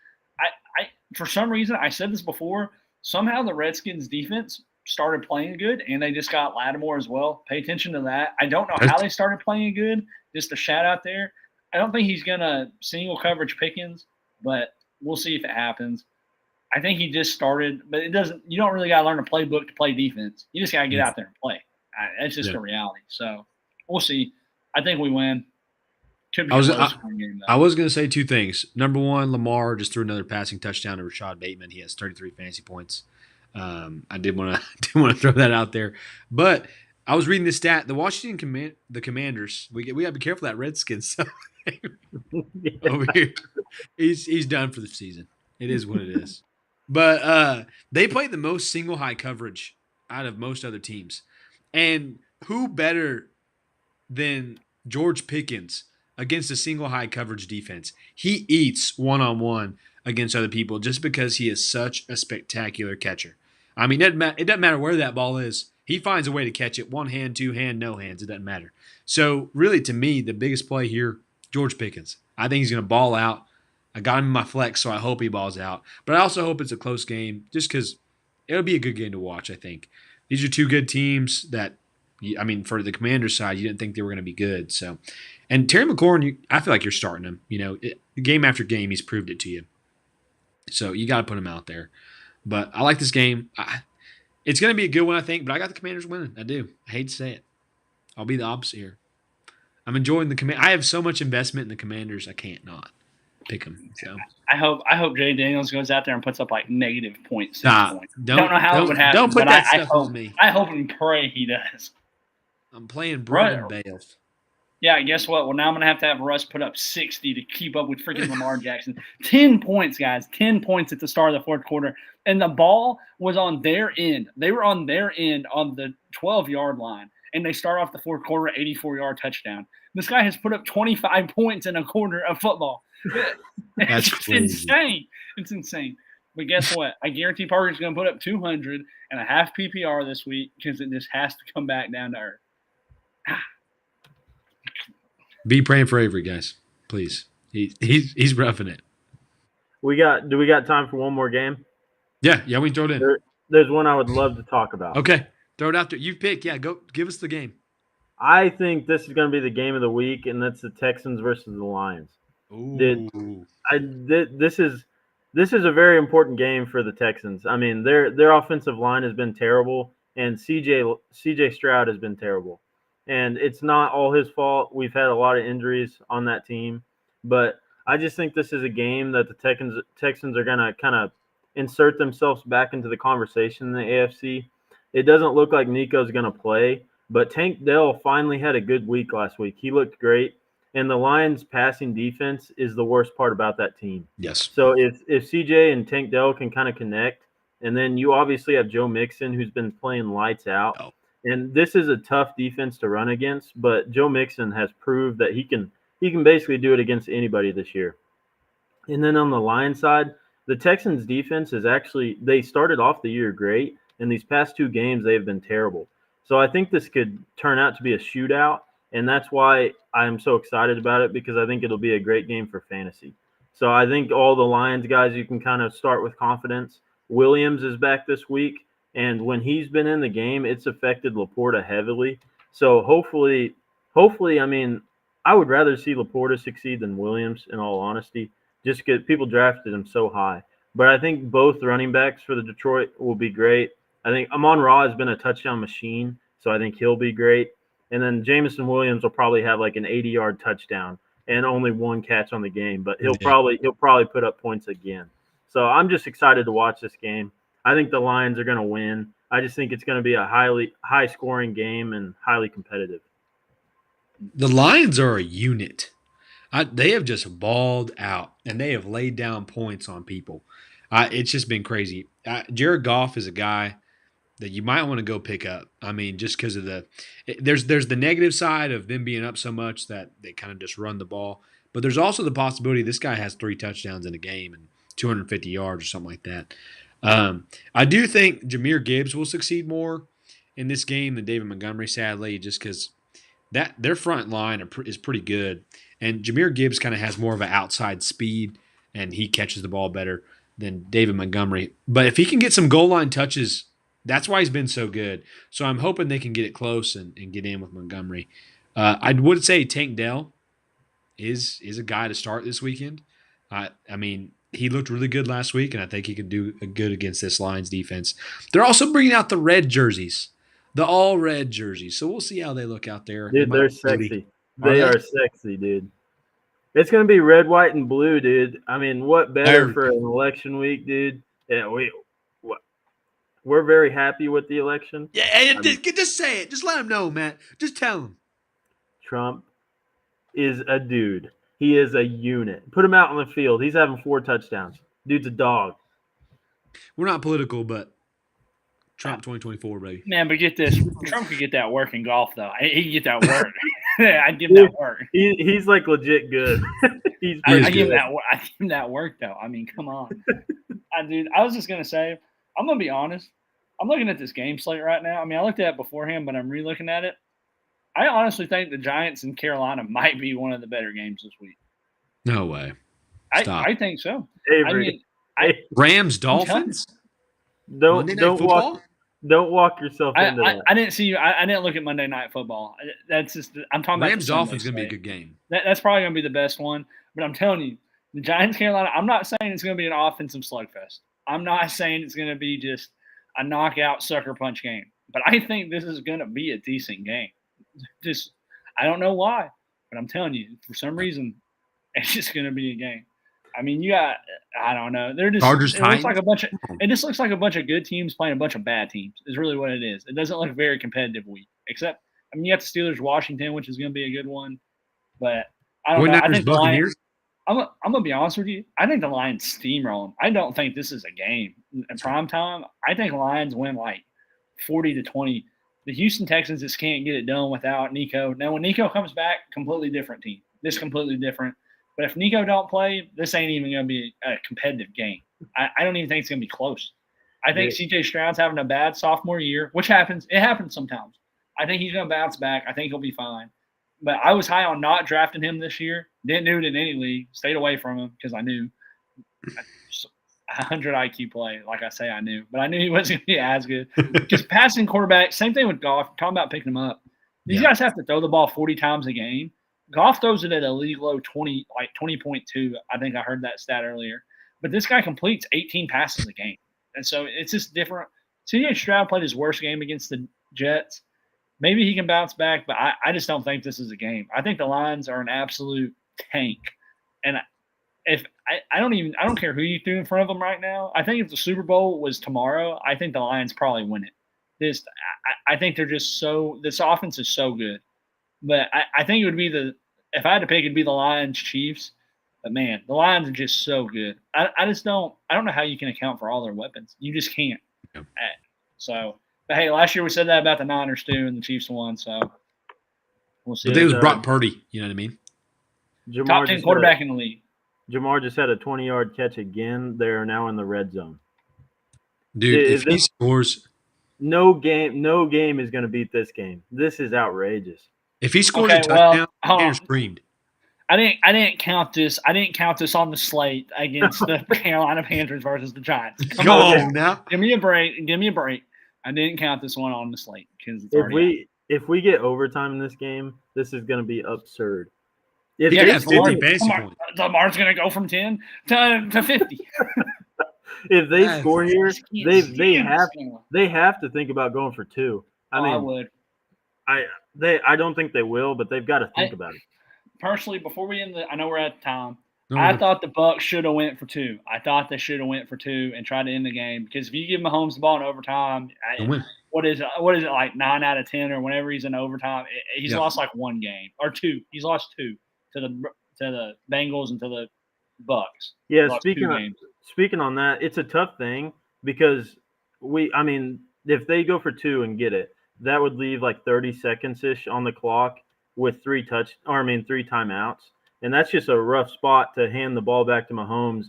For some reason, I said this before, somehow the Redskins' defense started playing good, and they just got Lattimore as well. Pay attention to that. I don't know how they started playing good. Just a shout out there. I don't think he's going to single coverage Pickens, but we'll see if it happens. I think he just started, but it doesn't. You don't really got to learn a playbook to play defense. You just got to get out there and play. That's just the reality. So we'll see. I think we win. Could be a game, I was going to say 2 things. Number 1, Lamar just threw another passing touchdown to Rashad Bateman. He has 33 fantasy points. I did want to throw that out there, but I was reading this stat. The Washington Commanders. We got to be careful of that Redskins. Over here, he's done for the season. It is what it is. But they played the most single high coverage out of most other teams. And who better than George Pickens against a single high coverage defense? He eats one-on-one against other people just because he is such a spectacular catcher. I mean, it doesn't matter where that ball is. He finds a way to catch it. 1 hand, 2 hand, no hands. It doesn't matter. So, really, to me, the biggest play here, George Pickens. I think he's going to ball out. I got him in my flex, so I hope he balls out. But I also hope it's a close game just because it'll be a good game to watch, I think. These are 2 good teams that, I mean, for the Commanders side, you didn't think they were going to be good. So, and Terry McLaurin, I feel like you're starting him. You know, game after game, he's proved it to you. So you got to put him out there. But I like this game. It's going to be a good one, I think, but I got the Commanders winning. I do. I hate to say it. I'll be the opposite here. I'm enjoying the Commanders. I have so much investment in the Commanders, I can't not pick them. So I hope Jay Daniels goes out there and puts up like negative points. Don't know how it would happen. Don't put that stuff on me. I hope and pray he does. I'm playing Brandon Bales. Yeah, guess what? Well, now I'm going to have Russ put up 60 to keep up with freaking Lamar Jackson. 10 points, guys. 10 points at the start of the 4th quarter. And the ball was on their end. They were on their end on the 12-yard line. And they start off the 4th quarter, 84-yard touchdown. This guy has put up 25 points in a quarter of football. That's it's insane. It's insane. But guess what? I guarantee Parker's going to put up 200 and a half PPR this week because it just has to come back down to earth. Be praying for Avery, guys. Please. He's roughing it. Do we got time for one more game? Yeah, we can throw it in. There's one I would love to talk about. Okay. Throw it out there. You pick. Yeah, go give us the game. I think this is going to be the game of the week, and that's the Texans versus the Lions. Ooh. This is a very important game for the Texans. I mean, their offensive line has been terrible, and CJ Stroud has been terrible. And it's not all his fault. We've had a lot of injuries on that team, but I just think this is a game that the Texans are going to kind of insert themselves back into the conversation in the AFC. It doesn't look like Nico's going to play, but Tank Dell finally had a good week last week. He looked great, and the Lions' passing defense is the worst part about that team. Yes. So if CJ and Tank Dell can kind of connect, and then you obviously have Joe Mixon who's been playing lights out. Oh. And this is a tough defense to run against, but Joe Mixon has proved that he can basically do it against anybody this year. And then on the Lions side, the Texans defense is actually they started off the year great, and these past two games they have been terrible. So I think this could turn out to be a shootout, and that's why I'm so excited about it because I think it'll be a great game for fantasy. So I think all the Lions guys you can kind of start with confidence. Williams is back this week, and when he's been in the game, it's affected Laporta heavily. So hopefully, I mean, I would rather see Laporta succeed than Williams, in all honesty, just because people drafted him so high. But I think both running backs for the Detroit will be great. I think Amon-Ra has been a touchdown machine, so I think he'll be great. And then Jameson Williams will probably have like an 80-yard touchdown and only one catch on the game, but he'll probably put up points again. So I'm just excited to watch this game. I think the Lions are going to win. I just think it's going to be a high scoring game and highly competitive. The Lions are a unit. They have just balled out, and they have laid down points on people. It's just been crazy. Jared Goff is a guy that you might want to go pick up. I mean, just because of there's the negative side of them being up so much that they kind of just run the ball. But there's also the possibility this guy has 3 touchdowns in a game and 250 yards or something like that. I do think Jahmyr Gibbs will succeed more in this game than David Montgomery, sadly, just because their front line is pretty good. And Jahmyr Gibbs kind of has more of an outside speed, and he catches the ball better than David Montgomery. But if he can get some goal line touches, that's why he's been so good. So I'm hoping they can get it close and get in with Montgomery. I would say Tank Dell is a guy to start this weekend. I mean, he looked really good last week, and I think he could do good against this Lions defense. They're also bringing out the red jerseys, the all red jerseys. So we'll see how they look out there. Dude, they're sexy. They are sexy, dude. It's going to be red, white, and blue, dude. I mean, what better for an election week, dude? Yeah, we're very happy with the election. Yeah, just say it. Just let them know, Matt. Just tell them. Trump is a dude. He is a unit. Put him out on the field. He's having 4 touchdowns. Dude's a dog. We're not political, but Trump 2024, baby. Man, but get this. Trump could get that work in golf, though. He can get that work. I'd give him that work. He's like legit good. I give him that work, though. I mean, come on. Dude, I was just going to say, I'm going to be honest. I'm looking at this game slate right now. I mean, I looked at it beforehand, but I'm re-looking at it. I honestly think the Giants and Carolina might be one of the better games this week. No way. I think so. Avery. I mean, Rams Dolphins. Don't walk yourself into that. I didn't see you. I didn't look at Monday Night Football. That's just I'm talking about Rams Dolphins going to be a good game. That's probably going to be the best one. But I'm telling you, the Giants Carolina. I'm not saying it's going to be an offensive slugfest. I'm not saying it's going to be just a knockout sucker punch game. But I think this is going to be a decent game. Just I don't know why, but I'm telling you, for some reason, it's just going to be a game. I mean, you got I don't know. They're just it looks like a bunch of it just looks like a bunch of good teams playing a bunch of bad teams. Is really what it is. It doesn't look very competitive week. Except I mean, you got the Steelers Washington, which is going to be a good one. But I don't know. I think the Lions, I'm gonna be honest with you. I think the Lions steamroll them. I don't think this is a game in prime time. I think Lions win like 40-20. The Houston Texans just can't get it done without Nico. Now, when Nico comes back, completely different team. This completely different. But if Nico don't play, this ain't even going to be a competitive game. I don't even think it's going to be close. I think CJ Stroud's having a bad sophomore year, which happens. It happens sometimes. I think he's going to bounce back. I think he'll be fine. But I was high on not drafting him this year. Didn't do it in any league. Stayed away from him because I knew 100 IQ play. Like I say, I knew. But I knew he wasn't going to be as good. Just passing quarterback, same thing with Goff. Talking about picking him up. These guys have to throw the ball 40 times a game. Goff throws it at a league low 20, like 20.2. I think I heard that stat earlier. But this guy completes 18 passes a game. And so it's just different. C.J. Stroud played his worst game against the Jets. Maybe he can bounce back, but I just don't think this is a game. I think the Lions are an absolute tank, and if I don't care who you threw in front of them right now. I think if the Super Bowl was tomorrow, I think the Lions probably win it. I think they're just so this offense is so good, but I think it would be if I had to pick, it'd be the Lions Chiefs. But man, the Lions are just so good. I don't know how you can account for all their weapons. You just can't. Yeah. So, but hey, last year we said that about the Niners too, and the Chiefs won. So we'll see. But they was Brock Purdy. You know what I mean? Top 10 quarterback in the league. Jamar just had a 20-yard catch again. They are now in the red zone. Dude, if he scores, no game is going to beat this game. This is outrageous. If he scores a touchdown, well, screamed. I didn't count this. I didn't count this on the slate against the Carolina Panthers versus the Giants. Come on now. Give me a break. I didn't count this one on the slate because if we get overtime in this game, this is going to be absurd. If yeah, 50 fantasy points. Lamar's going to go from 10 to 50. If they score here, they have to think about going for 2. I would. I don't think they will, but they've got to think about it. Personally, before we end I know we're at time. I thought the Bucs should have went for 2. I thought they should have went for 2 and tried to end the game because if you give Mahomes the ball in overtime, what is it like 9 out of 10 or whenever he's in overtime, he's lost like 1 game or 2. He's lost 2 to the Bengals and to the Bucs. Yeah, speaking on that, it's a tough thing because if they go for 2 and get it, that would leave like 30 seconds ish on the clock with 3 timeouts. And that's just a rough spot to hand the ball back to Mahomes.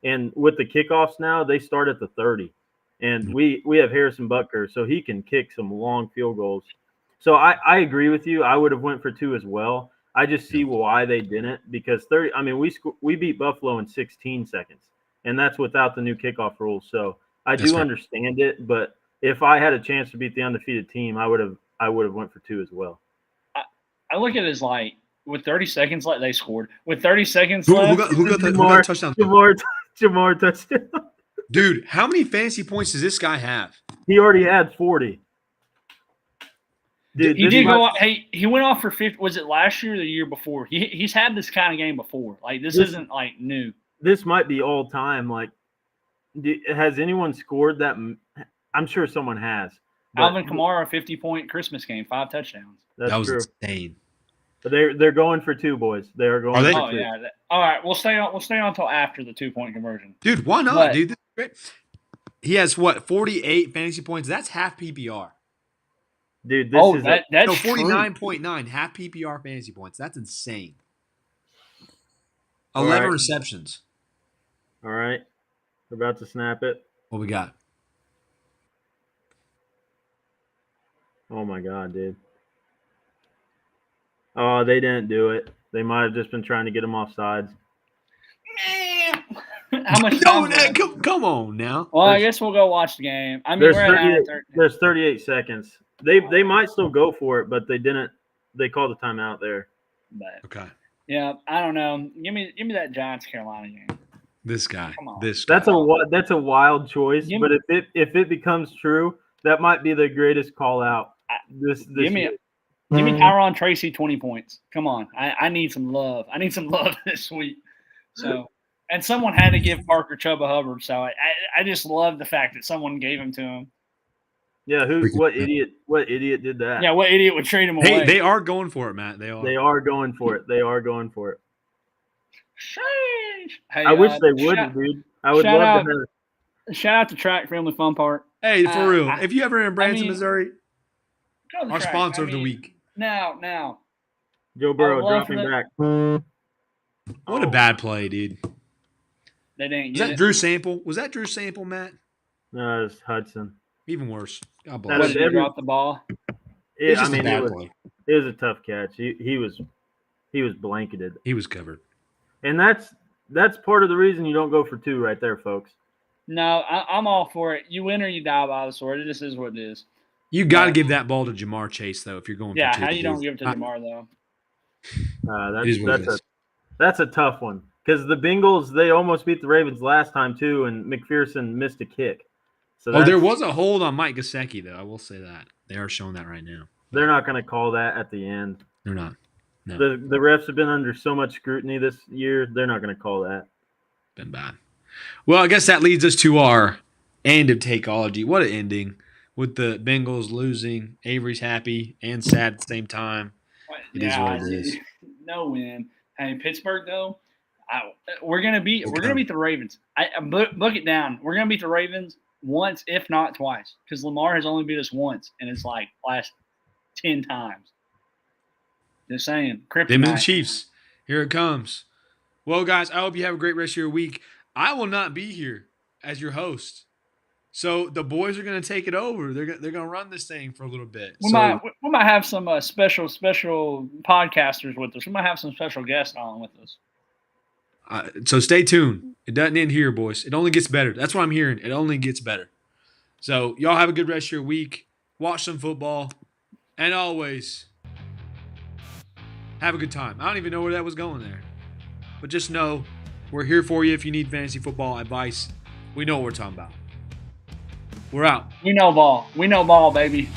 And with the kickoffs now, they start at the 30. And we have Harrison Butker, so he can kick some long field goals. So I agree with you. I would have went for 2 as well. I just see why they didn't because 30. I mean, we beat Buffalo in 16 seconds, and that's without the new kickoff rules. So I do understand it, but if I had a chance to beat the undefeated team, I would have went for 2 as well. I look at it as like with 30 seconds left, they scored. With 30 seconds left, who got the touchdown? Jamar touchdown. Dude, how many fantasy points does this guy have? He already had 40. Dude, he did go off. Hey, he went off for 50. Was it last year or the year before? He's had this kind of game before. Like this isn't like new. This might be all time. Like, has anyone scored that? I'm sure someone has. Alvin Kamara, 50-point Christmas game, 5 touchdowns. That was true. Insane. But they're going for 2, boys. They are going. For 2. Yeah. All right, we'll stay on until after the 2-point conversion. Dude, why not, dude? This is great. He has 48 fantasy points. That's half PPR. Dude, that's 49.9 half PPR fantasy points. That's insane. 11 receptions. All right. We're about to snap it. What we got? Oh, my God, dude. Oh, they didn't do it. They might have just been trying to get him off sides. How much time? Come on now. Well, I guess we'll go watch the game. I mean, there's 38 seconds. They might still go for it, but they didn't. They called the timeout there. But, okay. Yeah, I don't know. Give me that Giants Carolina game. This guy. Come on. That's a wild choice, but if it becomes true, that might be the greatest call out. Give me Tyron Tracy 20 points. Come on. I need some love. I need some love this week. So, and someone had to give Parker Chuba Hubbard. So I just love the fact that someone gave him to him. Yeah, what idiot did that? Yeah, what idiot would trade him away? Hey, they are going for it, Matt. They are going for it. They are going for it. Sheesh. Hey, I wish they wouldn't, dude. I would love to have. Shout out to Track Family Fun Park. Hey, for real. If you ever in Branson, Missouri, our sponsor of the week. Now. Joe Burrow dropping back. What a bad play, dude. They didn't get it. Drew Sample? Was that Drew Sample, Matt? No, it was Hudson. Even worse. God bless. Did he drop the ball? It was a tough catch. He was blanketed. He was covered. And that's part of the reason you don't go for 2 right there, folks. No, I'm all for it. You win or you die by the sword. It just is what it is. You got to give that ball to Jamar Chase, though, if you're going for 2. Yeah, how you don't give it to Jamar, though? That's a tough one. Because the Bengals, they almost beat the Ravens last time, too, and McPherson missed a kick. So there was a hold on Mike Gesicki, though. I will say that. They are showing that right now. They're not going to call that at the end. They're not. No. The refs have been under so much scrutiny this year. They're not going to call that. Been bad. Well, I guess that leads us to our end of Takeology. What an ending with the Bengals losing. Avery's happy and sad at the same time. It is what it is. No win. Hey, Pittsburgh though, we're gonna beat the Ravens. Book it down. We're gonna beat the Ravens once, if not twice, because Lamar has only beat us once, and it's like last 10 times. Just saying. Them and the Chiefs. Here it comes. Well, guys, I hope you have a great rest of your week. I will not be here as your host. So the boys are going to take it over. They're going to run this thing for a little bit. We might have some special podcasters with us. We might have some special guests on with us. So stay tuned. It doesn't end here, boys. It only gets better. That's what I'm hearing. It only gets better. So y'all have a good rest of your week. Watch some football. And always have a good time. I don't even know where that was going there. But just know we're here for you if you need fantasy football advice. We know what we're talking about. We're out. We know ball. We know ball, baby.